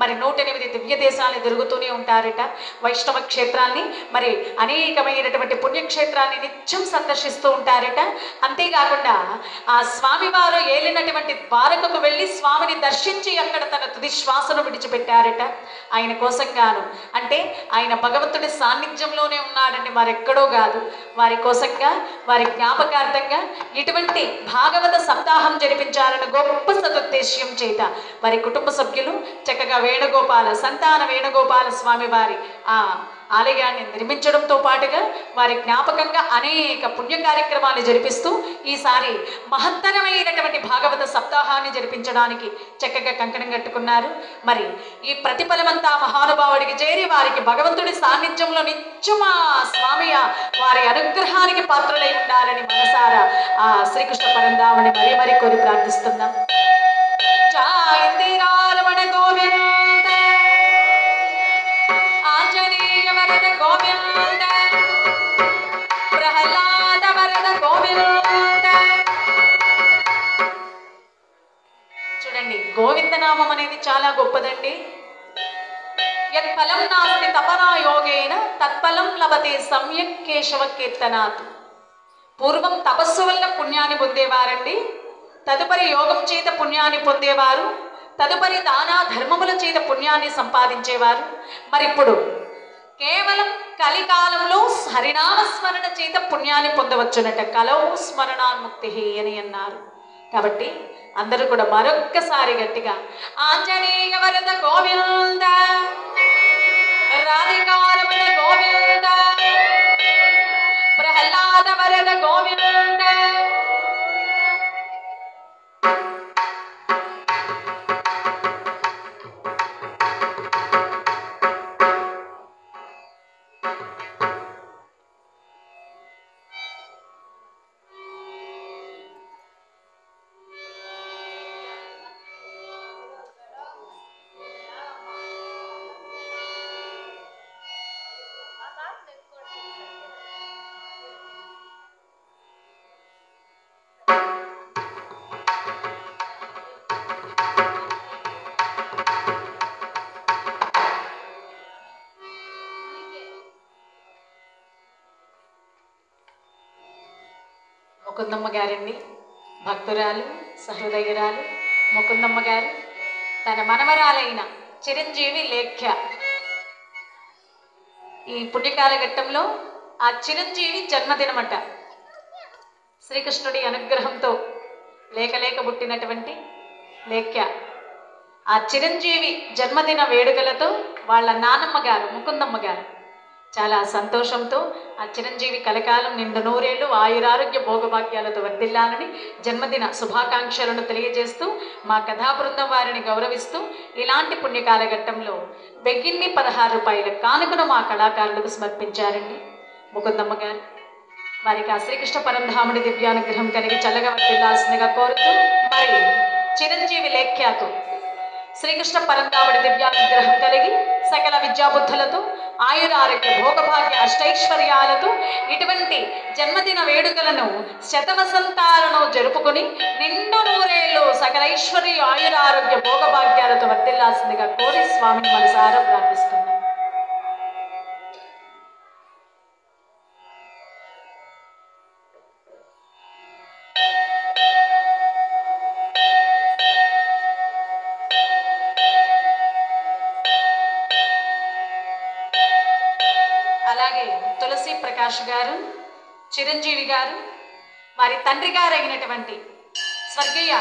మరి 108 దివ్య దేశాలను తిరుగుతూనే ఉంటారట, వైష్ణవ క్షేత్రాన్ని మరి అనేకమైనటువంటి పుణ్యక్షేత్రాన్ని నిత్యం సందర్శిస్తూ ఉంటారట. అంతేకాకుండా ఆ స్వామివారు ఏలినటువంటి ద్వారకకు వెళ్ళి స్వామిని దర్శించి అక్కడ తన తుది శ్వాసను విడిచిపెట్టారట ఆయన కోసంగాను. అంటే ఆయన భగవంతుడి సాన్నిధ్యంలోనే ఉన్నాడండి, మరెక్కడో కాదు. వారి కోసంగా వారి జ్ఞాపకార్థంగా ఇటువంటి భాగవత సప్తాహం జరిపించాలని గొప్ప సదుద్దేశ్యం చేత వారి కుటుంబ సభ్యులు చక్కగా సంతాన వేణుగోపాల స్వామి వారి ఆ ఆలయాన్ని నిర్మించడంతో పాటుగా వారి జ్ఞాపకంగా అనేక పుణ్య కార్యక్రమాలు జరిపిస్తూ ఈసారి మహత్తరమైనటువంటి భాగవత సప్తాహాన్ని జరిపించడానికి చక్కగా కంకణం కట్టుకున్నారు. మరి ఈ ప్రతిఫలమంతా మహానుభావుడికి చేరి వారికి భగవంతుడి సాన్నిధ్యంలో నిత్యమా స్వామి వారి అనుగ్రహానికి పాత్రులై ఉండాలని మనసారా ఆ శ్రీకృష్ణ పరంధామని మరీ మరీ కోరి ప్రార్థిస్తున్నాం. రమణ గోవింద ఆంజనేయ వరద గోవింద ప్రహ్లాద వరద గోవింద. చూడండి, గోవిందనామం అనేది చాలా గొప్పదండి. యత్ఫలం నాస్తి తపనా యోగేన తత్ఫలం లభతే సమ్యక్ కేశవ కీర్తనాత్. పూర్వం తపస్సు వల్ల పుణ్యాన్ని పొందేవారండి, తదుపరి యోగం చేత పుణ్యాన్ని పొందేవారు, తదుపరి దానా ధర్మముల చేత పుణ్యాన్ని సంపాదించేవారు. మరిప్పుడు కేవలం కలికాలంలో హరినామస్మరణ చేత పుణ్యాన్ని పొందవచ్చునట. కలౌ స్మరణాన్ముక్తి అని అన్నారు. కాబట్టి అందరూ కూడా మరొక్కసారి గట్టిగా ఆంజనేయ వరద గోవింద, రాధికారమణ గోవింద, ప్రహ్లాద వరద గోవింద. ముకుందమ్మ గారండి, భక్తురాలు, సహృదయురాలు ముకుందమ్మ గారు తన మనవరాలైన చిరంజీవి లేఖ్య ఈ పుణ్యకాల ఘట్టంలో ఆ చిరంజీవి జన్మదినమట. శ్రీకృష్ణుడి అనుగ్రహంతో లేక పుట్టినటువంటి లేఖ్య ఆ చిరంజీవి జన్మదిన వేడుకలతో వాళ్ళ నానమ్మ గారు ముకుందమ్మ గారు చాలా సంతోషంతో ఆ చిరంజీవి కలకాలం నిండు నూరేళ్లు ఆయురారోగ్య భోగభాగ్యాలతో వర్ధిల్లాలని జన్మదిన శుభాకాంక్షలను తెలియజేస్తూ మా కథా బృందం వారిని గౌరవిస్తూ ఇలాంటి పుణ్యకాల ఘట్టంలో వెయ్యిన్ని 16 రూపాయల కానుకను మా కళాకారులకు సమర్పించారండి ముకుందమ్మ గారు. వారికి ఆ శ్రీకృష్ణ పరంధాముడి దివ్యానుగ్రహం కలిగి చల్లగా వర్ధిల్లాల్సిందిగా కోరుతూ మరి చిరంజీవి లేఖ్యాకు శ్రీకృష్ణ పరంధాముడి దివ్యానుగ్రహం కలిగి సకల విద్యాబుద్ధులతో ఆయురారోగ్య భోగభాగ్య అష్టైశ్వర్యాలతో ఇటువంటి జన్మదిన వేడుకలను శతవసంతాలను జరుపుకుని నిండు నూరేళ్లు సకల ఐశ్వర్య ఆయురారోగ్య భోగభాగ్యాలతో వర్ధిల్లాల్సిందిగా కోరి స్వామిని మనసారా ప్రార్థిస్తున్నాం. అలాగే తులసి ప్రకాష్ గారు, చిరంజీవి గారు, వారి తండ్రి గారు అయినటువంటి స్వర్గీయ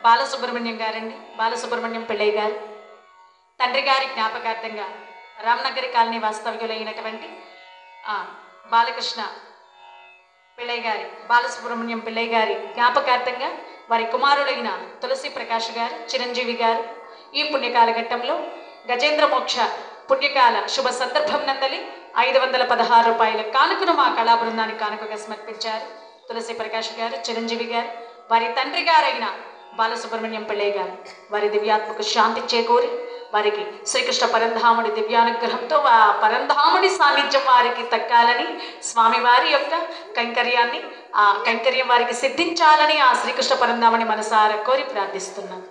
బాలసుబ్రహ్మణ్యం గారండి, బాలసుబ్రహ్మణ్యం పిళ్ళయ్య గారు తండ్రి గారి జ్ఞాపకార్థంగా రామ్నగరి కాలనీ వాస్తవ్యులైనటువంటి బాలకృష్ణ పిళ్ళయ్య గారి, బాలసుబ్రహ్మణ్యం పిళ్ళయ్య గారి జ్ఞాపకార్థంగా వారి కుమారుడైన తులసి ప్రకాష్ గారు, చిరంజీవి గారు ఈ పుణ్యకాల ఘట్టంలో గజేంద్ర మోక్ష పుణ్యకాల శుభ సందర్భం నందలి 516 రూపాయల కానుకను మా కళా బృందానికి కానుకగా సమర్పించారు. తులసి ప్రకాష్ గారు, చిరంజీవి గారు, వారి తండ్రి గారైన బాలసుబ్రహ్మణ్యం పిళ్ళయ్య గారు వారి దివ్యాత్మక శాంతి చేకూరి వారికి శ్రీకృష్ణ పరంధాముడి దివ్యానుగ్రహంతో ఆ పరంధాముడి సాన్నిధ్యం వారికి తక్కాలని, స్వామివారి యొక్క కైంకర్యాన్ని ఆ కైంకర్యం వారికి సిద్ధించాలని ఆ శ్రీకృష్ణ పరంధాముని మనసారా కోరి ప్రార్థిస్తున్నాను.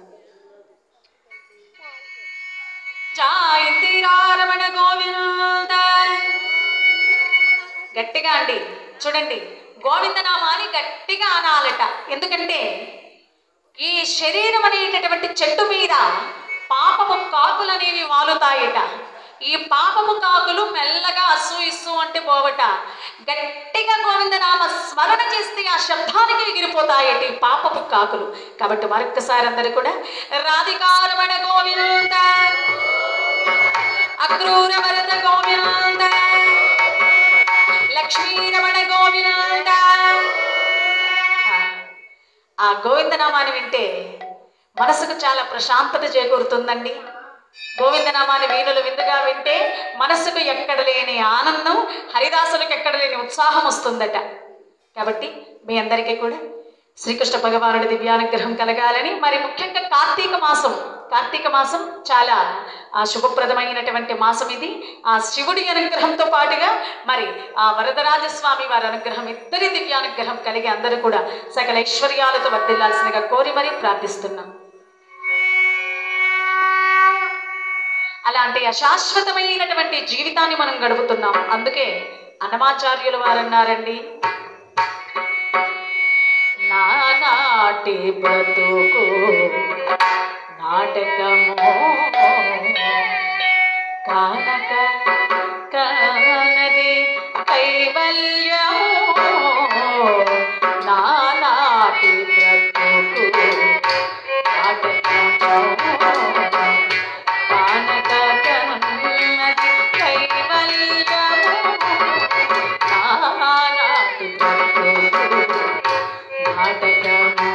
రమణ గోవింద. గట్టిగా అండి చూడండి, గోవిందనామాని గట్టిగా అనాలట. ఎందుకంటే ఈ శరీరం అనేటటువంటి చెట్టు మీద పాపపు కాకులు అనేవి వాలుతాయట. ఈ పాపపు కాకులు మెల్లగా అస్సు ఇస్సు అంటే పోవట. గట్టిగా గోవిందనామ స్మరణ చేస్తే ఆ శబ్దానికి ఎగిరిపోతాయట ఈ పాపపు కాకులు. కాబట్టి మరొక్కసారి అందరూ కూడా రాధికారమణ గోవింద, అక్రూర వరద గోవింద, లక్ష్మీరమణ గోవింద. ఆ గోవిందనామాన్ని వింటే మనసుకు చాలా ప్రశాంతత చేకూరుతుందండి. గోవిందనామాన్ని వీణులు విందుగా వింటే మనసుకు ఎక్కడ లేని ఆనందం, హరిదాసులకు ఎక్కడ లేని ఉత్సాహం వస్తుందట. కాబట్టి మీ అందరికీ కూడా శ్రీకృష్ణ భగవానుడి దివ్యానుగ్రహం కలగాలని, మరి ముఖ్యంగా కార్తీక మాసం చాలా శుభప్రదమైనటువంటి మాసం ఇది. ఆ శివుడి అనుగ్రహంతో పాటుగా మరి ఆ వరదరాజస్వామి వారి అనుగ్రహం, ఇద్దరి దివ్యానుగ్రహం కలిగి అందరూ కూడా సకల ఐశ్వర్యాలతో వర్ధిల్లాల్సిందిగా కోరి మరీ ప్రార్థిస్తున్నాం. అలాంటి అశాశ్వతమైనటువంటి జీవితాన్ని మనం గడుపుతున్నాం. అందుకే అన్నమాచార్యులు వారన్నారండి, నానాటి బ్రతుకు నాటకము కానక కానది కైవల్యము, నానాటి బ్రతుకు నాటకము కానక కానది కైవల్యము, నానాటి బ్రతుకు నాటకము.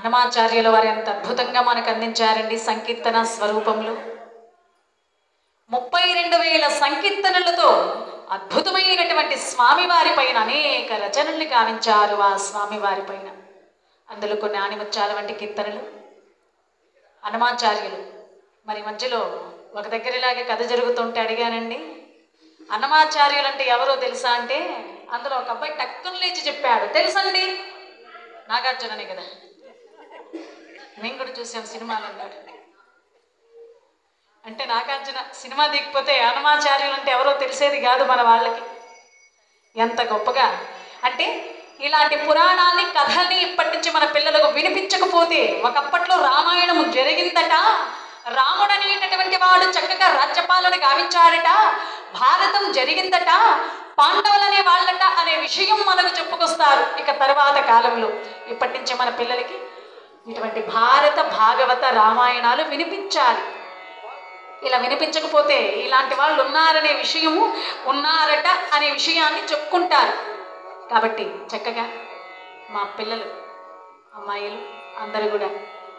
అన్నమాచార్యుల వారు ఎంత అద్భుతంగా మనకు అందించారండి సంకీర్తన స్వరూపంలో. 32,000 సంకీర్తనలతో అద్భుతమైనటువంటి స్వామివారి పైన అనేక రచనల్ని గావించారు ఆ స్వామివారి పైన. అందులో కొన్ని ఆణిముత్యాల వంటి కీర్తనలు. అన్నమాచార్యులు మరి మధ్యలో ఒక దగ్గరలాగే కథ జరుగుతుంటే అడిగానండి, అన్నమాచార్యులు అంటే ఎవరో తెలుసా అంటే అందులో ఒక అబ్బాయి టక్కున లేచి చెప్పాడు, తెలుసండి నాగార్జుననే కదా, మేము కూడా చూసాం సినిమాలు అన్నాడు. అంటే నాగార్జున సినిమా దిగిపోతే అన్నమాచార్యులు అంటే ఎవరో తెలిసేది కాదు మన వాళ్ళకి. ఎంత గొప్పగా అంటే ఇలాంటి పురాణాన్ని కథల్ని ఇప్పటి నుంచి మన పిల్లలకు వినిపించకపోతే, ఒకప్పట్లో రామాయణం జరిగిందట, రాముడు అనేటటువంటి వాడు చక్కగా రాజ్యపాలన గావించాడట, భారతం జరిగిందట, పాండవులనే వాళ్ళట అనే విషయం మనకు చెప్పుకొస్తారు. ఇక తర్వాత కాలంలో ఇప్పటి నుంచి మన పిల్లలకి ఇటువంటి భారత భాగవత రామాయణాలు వినిపించాలి. ఇలా వినిపించకపోతే ఇలాంటి వాళ్ళు ఉన్నారనే విషయము, ఉన్నారట అనే విషయాన్ని చెప్పుకుంటారు. కాబట్టి చక్కగా మా పిల్లలు అమ్మాయిలు అందరూ కూడా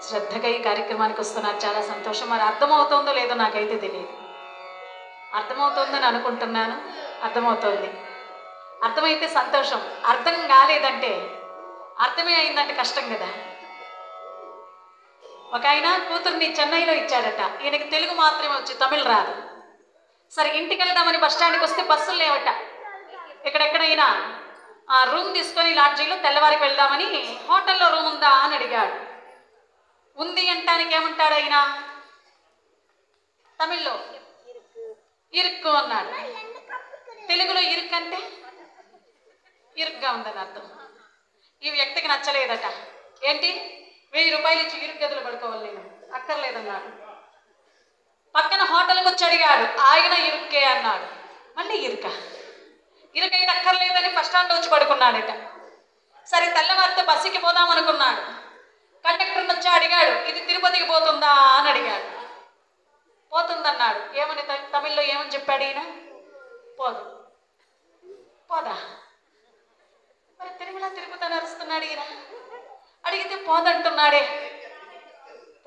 శ్రద్ధగా ఈ కార్యక్రమానికి వస్తున్నారు. చాలా సంతోషం. మరి అర్థమవుతుందో లేదో నాకైతే తెలియదు. అర్థమవుతుందని అనుకుంటున్నాను. అర్థమవుతోంది. అర్థమైతే సంతోషం. అర్థం కాలేదంటే, అర్థమే అయిందంటే కష్టం కదా. ఒక ఆయన కూతుర్ని చెన్నైలో ఇచ్చాడట. ఈయనకి తెలుగు మాత్రమే వచ్చి తమిళ్ రాదు. సరే ఇంటికి వెళ్దామని బస్ స్టాండ్కి వస్తే బస్సులు లేవట. ఎక్కడెక్కడైనా రూమ్ తీసుకొని లాడ్జీలో తెల్లవారికి వెళ్దామని హోటల్లో రూమ్ ఉందా అని అడిగాడు. ఉంది అంటానికి ఏమంటాడు ఆయన? తమిళ్లో ఇరుక్కు అన్నాడు. తెలుగులో ఇరుక్కు అంటే ఇరుగ్గా ఉందని అర్థం. ఈ వ్యక్తికి నచ్చలేదట. ఏంటి 1000 రూపాయలు ఇచ్చి ఇరుకు గదులు పడుకోవాలి, నేను అక్కర్లేదన్నాడు. పక్కన హోటల్కి వచ్చి అడిగాడు. ఆయన ఇరుక్కే అన్నాడు. మళ్ళీ ఇరుకైతే అక్కర్లేదని బస్ స్టాండ్ వచ్చి పడుకున్నాడట. సరే తెల్లవారితో బస్సుకి పోదాం అనుకున్నాడు. కండక్టర్ని వచ్చి అడిగాడు, ఇది తిరుపతికి పోతుందా అని అడిగాడు. పోతుందన్నాడు. ఏమని తమిళ్లో ఏమని చెప్పాడు ఈయన? పోదు. పోదా? మరి తిరుపతి అని అరుస్తున్నాడు ఈయన. అడిగితే పోదంటున్నాడే.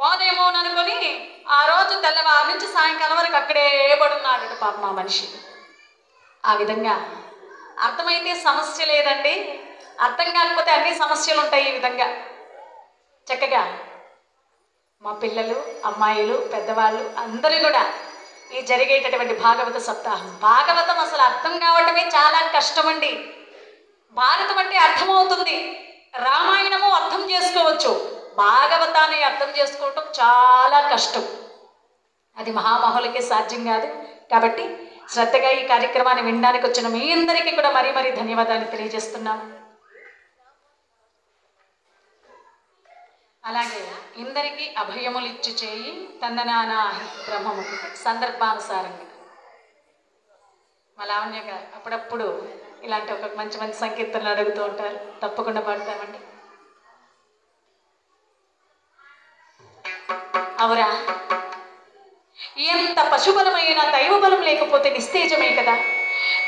పోదేమో అని అనుకొని ఆ రోజు తెల్లవారి నుంచి సాయంకాలం వరకు అక్కడే పడున్నాడు పాప మా మనిషి. ఆ విధంగా అర్థమైతే సమస్య లేదండి, అర్థం కాకపోతే అన్ని సమస్యలు ఉంటాయి. ఈ విధంగా చక్కగా మా పిల్లలు, అమ్మాయిలు, పెద్దవాళ్ళు అందరూ కూడా ఈ జరిగేటటువంటి భాగవత సప్తాహం, భాగవతం అసలు అర్థం కావటమే చాలా కష్టమండి. భారతం అంటే అర్థమవుతుంది, రామాయణము అర్థం చేసుకోవచ్చు, భాగవతాన్ని అర్థం చేసుకోవటం చాలా కష్టం. అది మహామహులకే సాధ్యం కాదు. కాబట్టి శ్రద్ధగా ఈ కార్యక్రమాన్ని వినడానికి వచ్చిన మీ అందరికీ కూడా మరీ మరీ ధన్యవాదాలు తెలియజేస్తున్నాము. అలాగే ఇందరికీ అభయములు ఇచ్చు చేయి తందనానాహి బ్రహ్మము సందర్భానుసారంగా మా లావణ్య గారు అప్పుడప్పుడు ఇలాంటి ఒక మంచి మంచి సంకీర్తనలు అడుగుతూ ఉంటారు. తప్పకుండా పాడతామండి. అవురా, ఎంత పశుబలమైన దైవబలం లేకపోతే నిస్తేజమే కదా.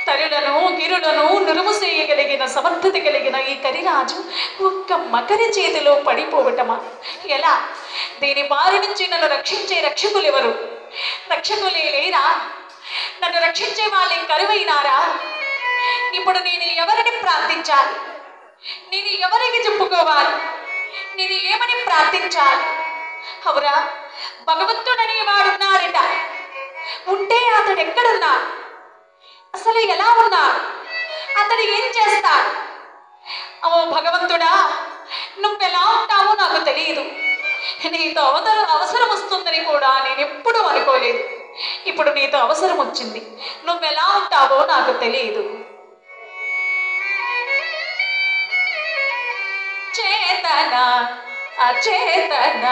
తరులను గిరులను నురుము చేయగలిగిన సమర్థత కలిగిన ఈ కరిరాజు ఒక్క మకరి చేతిలో పడిపోవటమా? ఎలా? దీని బారి నుంచి నన్ను రక్షించే రక్షకులు ఎవరు? రక్షకులే లేరా? నన్ను రక్షించే వాళ్ళే కరువైనారా? ఇప్పుడు నేను ఎవరిని ప్రార్థించాలి? నేను ఎవరికి చెప్పుకోవాలి? నేను ఏమని ప్రార్థించాలి? అవురా, భగవంతుడనేవాడున్నారట. ఉంటే అతడు ఎక్కడున్నాడు? అసలు ఎలా ఉన్నాడు? అతడు ఏం చేస్తాడు? ఓ భగవంతుడా, నువ్వెలా ఉంటావో నాకు తెలియదు. నీతో అవసరం వస్తుందని కూడా నేను ఎప్పుడూ అనుకోలేదు. ఇప్పుడు నీతో అవసరం వచ్చింది. నువ్వెలా ఉంటావో నాకు తెలియదు. చేతన అచేతన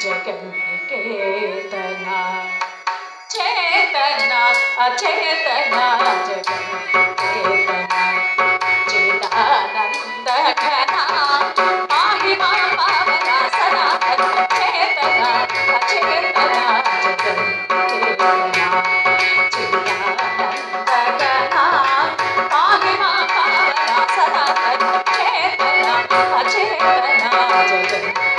జగన్నికేతన, చేతన అచేతన జగన్నికేతన, చిదానంద ఘన మహిమా పవన సనాతన, చేతన అచేతన జగన్నికేతన, చిదానంద ఘన మహిమా పవన సనాతన, చేతన అచేతన జగన్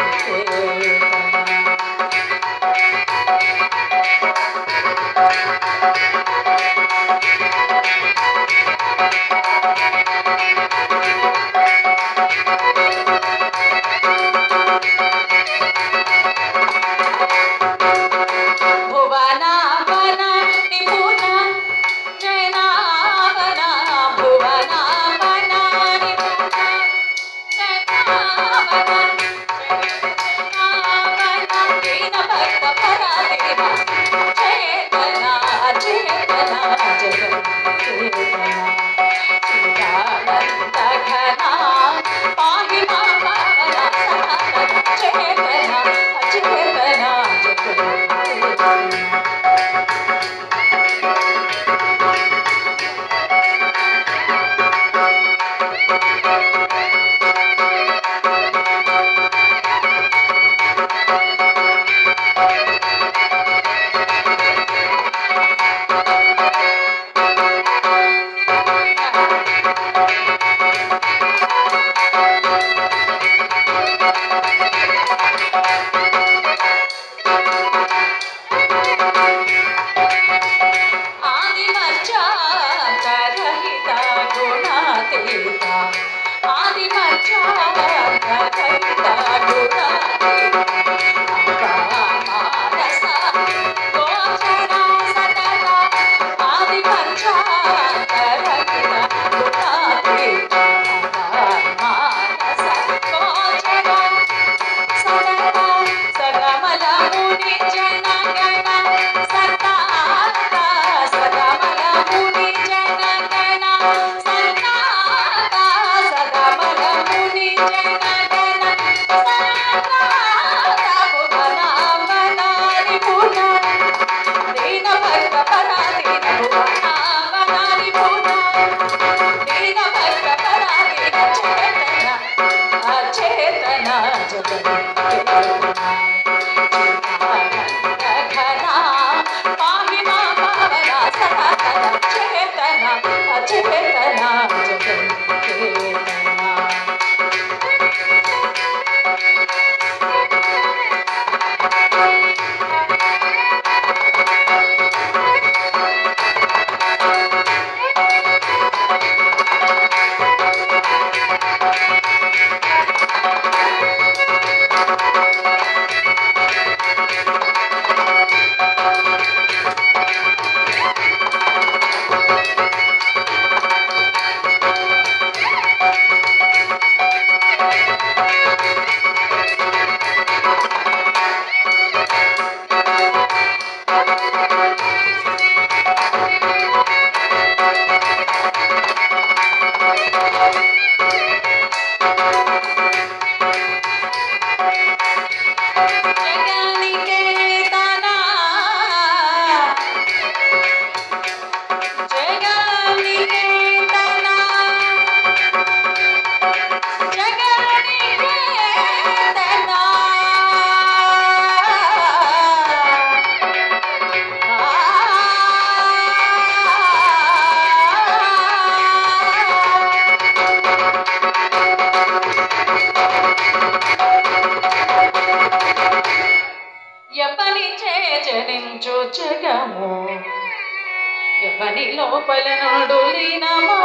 ఎవని లోపల నుండు లీనమో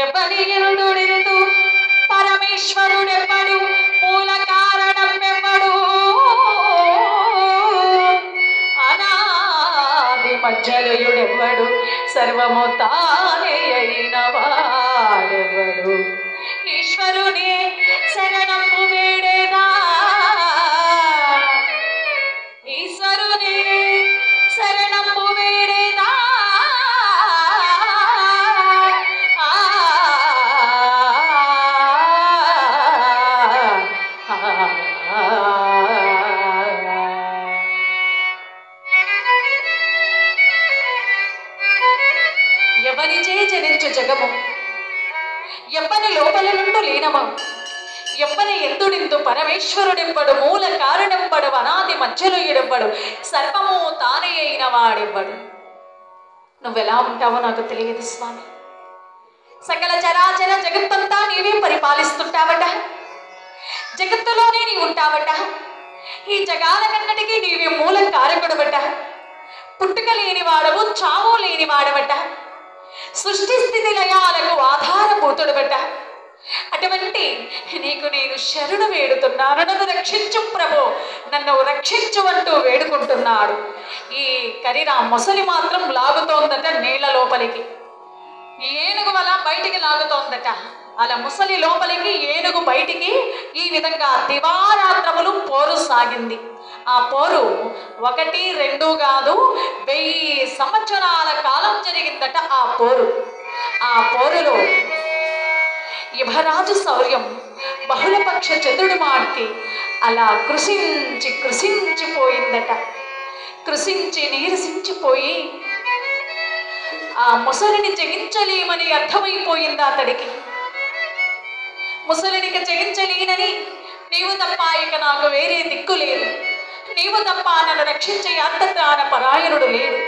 ఎవని ఎందు పరమేశ్వరుడెవ్వడు మూల కారణమెవ్వడు అనాది మధ్యలయుడెవ్వడు సర్వము తానే అయిన వాడెవ్వడు ఈశ్వరుని శరణము వేడేదా ఈశ్వరుని శరణము వేడేదా ఎవనిచే జనించు జగము ఎవ్వని లోపల నుండు లీనము ఎవ్వని ఎందుడిందు పరమేశ్వరుడెవ్వడు మూల కారణెవ్వడు అనాది మధ్యలోయుడెవ్వడు సర్వము తానే అయిన వాడెవ్వడు. నువ్వెలా ఉంటావో నాకు తెలియదు స్వామి. సకల చరాచర జగత్తంతా నీవే పరిపాలిస్తుంటావట, జగత్తులోనే నీ ఉంటావట, ఈ జగాలకన్నటికీ నీవే మూల కారకుడవట, పుట్టుక లేని వాడవు చావు లేని వాడవట, సృష్టి స్థితి లయాలకు ఆధారభూతుడవట. అటువంటి నీకు నేను శరణు వేడుతున్నాను, నన్ను రక్షించు ప్రభు, నన్ను రక్షించు అంటూ వేడుకుంటున్నాడు. ఈ కరీనా మొసలి మాత్రం లాగుతోందట నీళ్ల లోపలికి, ఏనుగు వల్ల బయటికి లాగుతోందట. అలా ముసలి లోపలికి ఏనుగు బయటికి ఈ విధంగా దివారాత్రములు పోరు సాగింది. ఆ పోరు 1, 2 కాదు, 1000 సంవత్సరాల కాలం జరిగిందట ఆ పోరు. ఆ పోరులో యువరాజు శౌర్యం బహుళపక్ష చంద్రుడి మాటికి అలా కృషించిపోయిందట. కృషించి నీరసించిపోయి ఆ ముసలిని జయించలేమని అర్థమైపోయింది అతడికి. ముసలినికి జయించలేనని, నీవు తప్ప ఇక నాకు వేరే దిక్కు లేదు, నీవు తప్ప నన్ను రక్షించే అంతర్ధాన పరాయణుడు లేడు,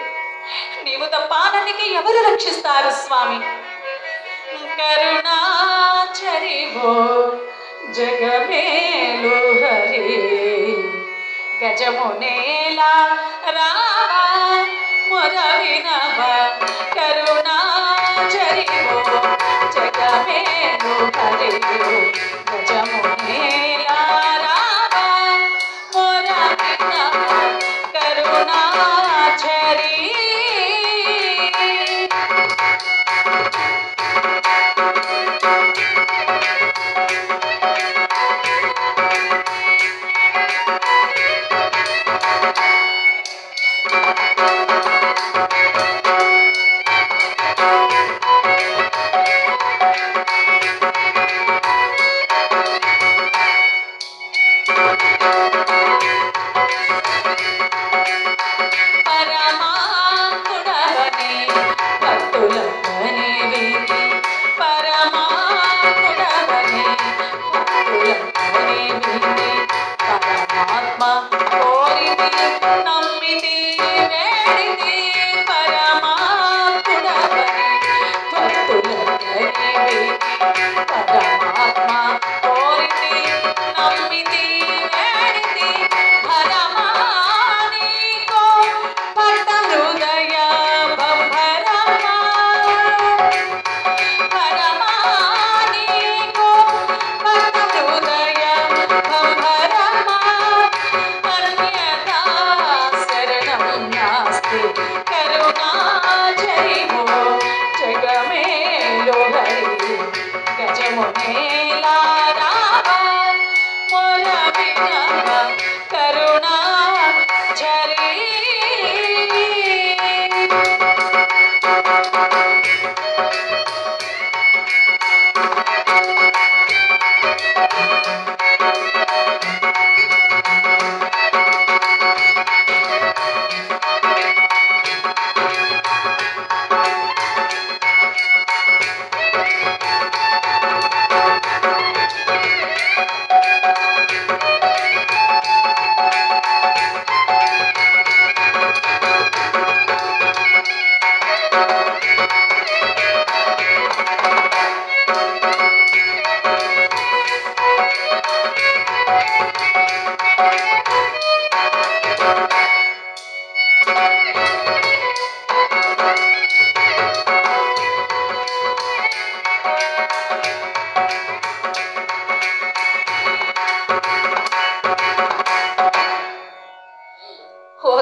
నీవు తప్ప నన్ను ఎవరు రక్షిస్తారు స్వామి? కరుణాచరివో జగమేలు హరి గజమునేలా రావా మొరవినవ. కరుణాచరివో జగమేలు హరి గజమునేలా రావా మొరవినవ. కరుణాచరి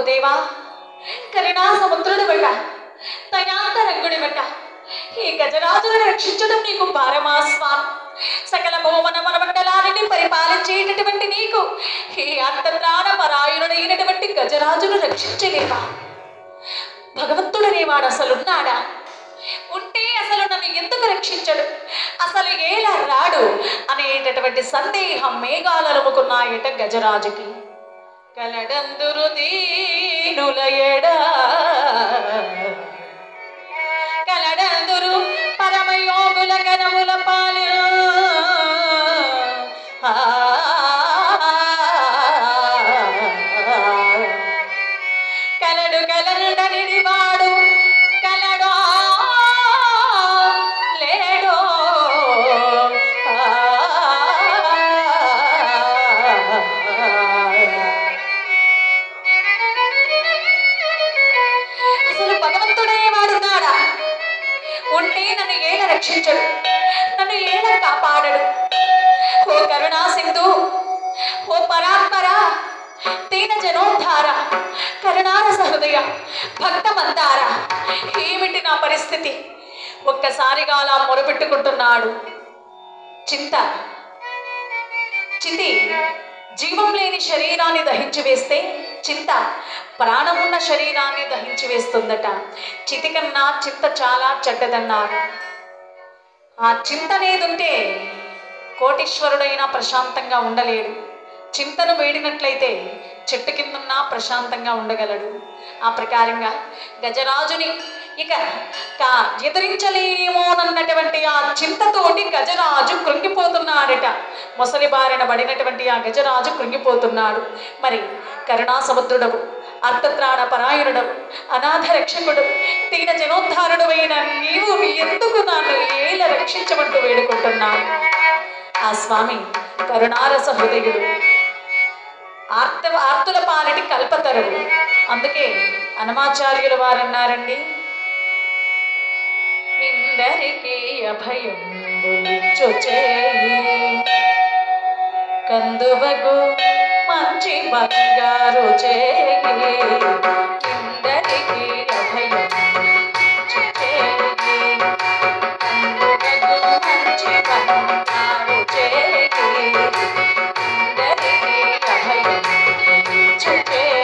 దేవా, కరుణా సముద్రుడు బట్ట, దయాంతరంగుడి బట్ట, ఈ గజరాజును రక్షించడం నీకు భారమా స్వామి? సకల భూమన మనమండలాన్ని పరిపాలించేటటువంటి నీకు ఈ అంతర్ధాన పరాయణుడైనటువంటి గజరాజును రక్షించలేవా? భగవంతుడనేవాడు అసలున్నాడా? ఉంటే అసలు నన్ను ఎందుకు రక్షించడు, అసలు ఎలా రాడు అనేటటువంటి సందేహం మేఘాలముకున్నాయట గజరాజుకి. కలడందురు దీనుల ఎడా, కలడందురు పరమయోగుల గణముల పాలు, కలడు కలడనిడి వాడు కలడో లేడో, అసలు భగవంతుడే వాడున్నాడా? ఉంటే నన్ను ఏల రక్షించడు, నన్ను ఏల కాపాడడు. ఓ కరుణా సింధు, ఓ పరాత్పర, దీన జనోద్ధార, కరుణారస హృదయ, భక్త మందార, ఏమిటి నా పరిస్థితి? ఒక్కసారిగా అలా మొరపెట్టుకుంటున్నాడు. చింత చితి జీవం లేని శరీరాన్ని దహించి వేస్తే చింత ప్రాణమున్న శరీరాన్ని దహించి వేస్తుందట. చితి కన్నా చింత చాలా చెడ్డదన్నారు. ఆ చింత అనేదుంటే కోటీశ్వరుడైనా ప్రశాంతంగా ఉండలేడు. చింతను వేడినట్లయితే చెట్టు కిందన్నా ప్రశాంతంగా ఉండగలడు. ఆ ప్రకారంగా గజరాజుని ఇక ఎదిరించలేమోనన్నటువంటి ఆ చింతతోటి గజరాజు కృంగిపోతున్నాడట. మొసలి బారిన పడినటువంటి ఆ గజరాజు కృంగిపోతున్నాడు. మరి కరుణా సముద్రుడవు, అర్థత్రాణ పరాయణుడవు, అనాథ రక్షకుడు, దీన జనోద్ధారుడు అయిన నీవు ఎందుకు నన్ను ఏల రక్షించమంటూ వేడుకుంటున్నాను. ఆ స్వామి కరుణారస హృదయుడు, ఆర్తుల పాలిటి కల్పతరువు. అందుకే హనుమాచార్యుల వారన్నారండి, ఇందరికీ అభయంబులిచ్చు చేయి కందువగు మంచి బంగారు చేయి. ఇందరికీ అభయంబులిచ్చు చేయి కందువగు మంచి బంగారు చేయి. ఇందరికీ అభయంబులిచ్చు చేయి.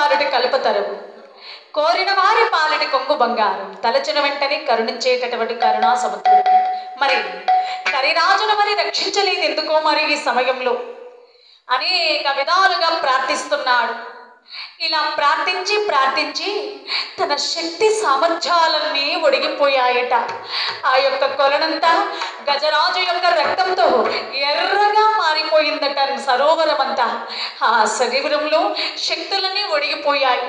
పాలుటి కల్పతరువు, కోరిన వారి పాలిటి కొంగు బంగారం, తలచిన వెంటనే కరుణించేటటువంటి కరుణా సముద్రుడు. మరి కరిరాజును మరి రక్షించలేదు ఎందుకో మరి ఈ సమయంలో అనేక విధాలుగా ప్రార్థిస్తున్నాడు. ఇలా ప్రార్థించి ప్రార్థించి తన శక్తి సామర్థ్యాలన్నీ ఒడిగిపోయాయట. ఆ యొక్క కొలనంతా గజరాజు యొక్క రక్తంతో ఎర్రగా మారిపోయిందట సరోవరం అంతా. ఆ శరీరంలో శక్తులన్నీ ఒడిగిపోయాయి.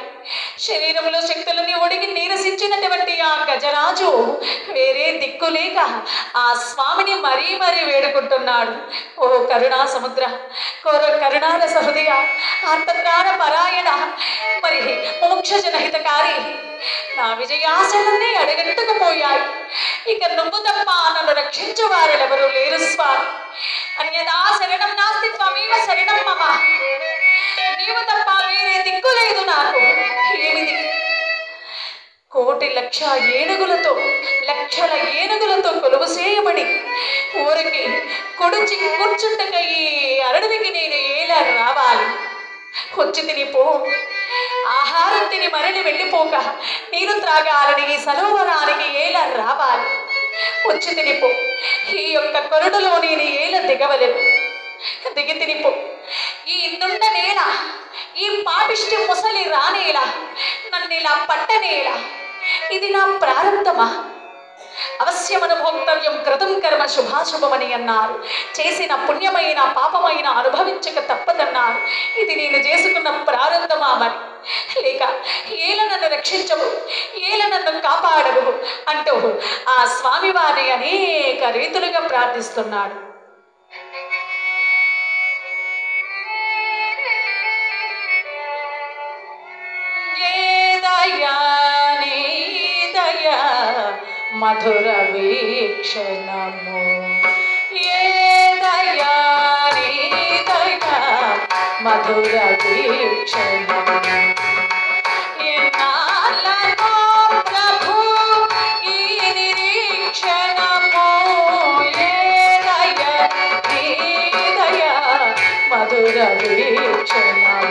శరీరంలో శక్తులన్నీ ఒడిగి నీరసించినటువంటి ఆ గజరాజు వేరే దిక్కులేక ఆ స్వామిని మరీ మరీ వేడుకుంటున్నాడు. ఓ కరుణా సముద్ర, కరుణారస హృదయ, ఆర్తత్రాణ పరాయణ, మరి మోక్ష జనహితకారి, నా విజయాశలన్నీ అడగట్టుకుపోయాయి. ఇక నువ్వు తప్ప నన్ను రక్షించు వారెవరూ లేరు స్వామి. అన్యదా శరణం నాస్తి త్వమేవ శరణం మమ. నీవు తప్ప వేరే దిక్కు లేదు నాకు. ఏమిది? కోటి లక్ష ఏనుగులతో, లక్షల ఏనుగులతో కొలువు చేయబడి ఊరికి కొడుచి కూర్చుంటక ఈ అడవికి నేను ఎలా రావాలి? వచ్చి తినిపో, ఆహారం తిని మరలి వెళ్ళిపోక నీరు త్రాగాలని ఈ సరోవరానికి ఏలా రావాలి? వచ్చి తినిపో, ఈ యొక్క కొరడులో నేను ఏలా దిగవలను? దిగి తినిపో. ఈ నుండ నేల, ఈ పాపిష్టి ముసలి రానేలా, నన్ను ఇలా పట్టనేలా? ఇది నా ప్రారంభమా? అవశ్యమను భోక్తవ్యం కృతం కర్మ శుభాశుభమని అన్నారు. చేసిన పుణ్యమైన పాపమైన అనుభవించక తప్పదన్నారు. ఇది నేను చేసుకున్న ప్రారంభమా మరి? లేక ఏల నన్ను రక్షించవు, ఏల నన్ను కాపాడవు అంటూ ఆ స్వామివారిని అనేక రీతులుగా ప్రార్థిస్తున్నాడు. మధుర వీక్షణము, ఏ దయా నీ దయా మధుర వీక్షణము, ఎన్నాళ్ళనో ప్రభు ఈ నిరీక్షణము, ఏ దయా నీ దయా మధుర వీక్షణము,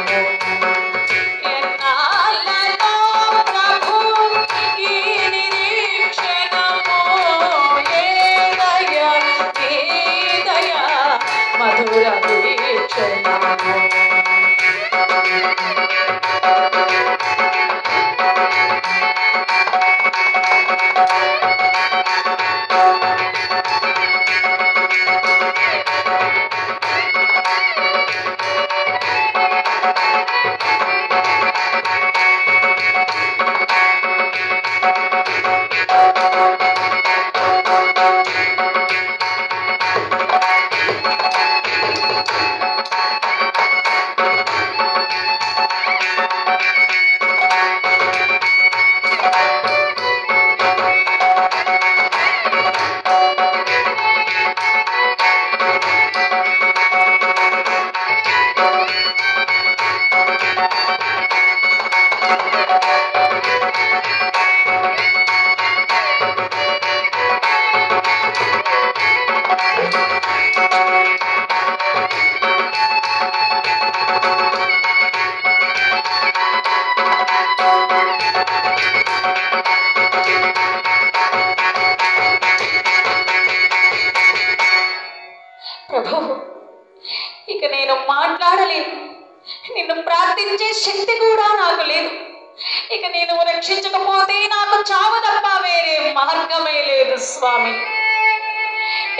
నిన్ను ప్రార్థించే శక్తి కూడా నాకు లేదు. ఇక నేను రక్షించకపోతే నాకు చావు తప్ప వేరే మార్గమే లేదు స్వామి.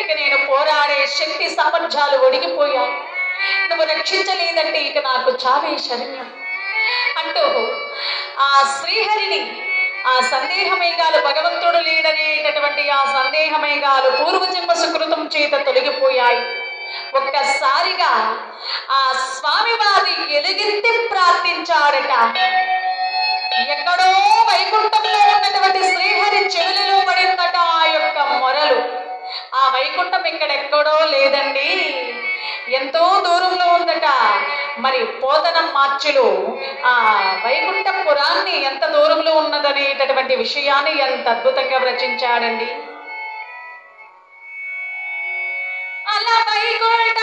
ఇక నేను పోరాడే శక్తి సామర్థ్యాలు ఒడిగిపోయాయి. నువ్వు రక్షించలేదంటే ఇక నాకు చావే శరణ్యం అంటూ ఆ శ్రీహరిని, ఆ సందేహమేఘాలు భగవంతుడు లేడనేటటువంటి ఆ సందేహమేఘాలు పూర్వజన్మ సుకృతం చేత తొలగిపోయాయి. ఒక్కసారిగా ఆ స్వామివారి ఎలుగెత్తి ప్రార్థించాడట. ఎక్కడో వైకుంఠంలో ఉన్నటువంటి శ్రీహరి చెవులలో పడిందట ఆ యొక్క మొరలు. ఆ వైకుంఠం ఇక్కడెక్కడో లేదండి, ఎంతో దూరంలో ఉందట. మరి పోతన మార్చులు ఆ వైకుంఠ పురాన్ని ఎంత దూరంలో ఉన్నదనేటటువంటి విషయాన్ని ఎంత అద్భుతంగా రచించాడండి. అలా వైకుంఠ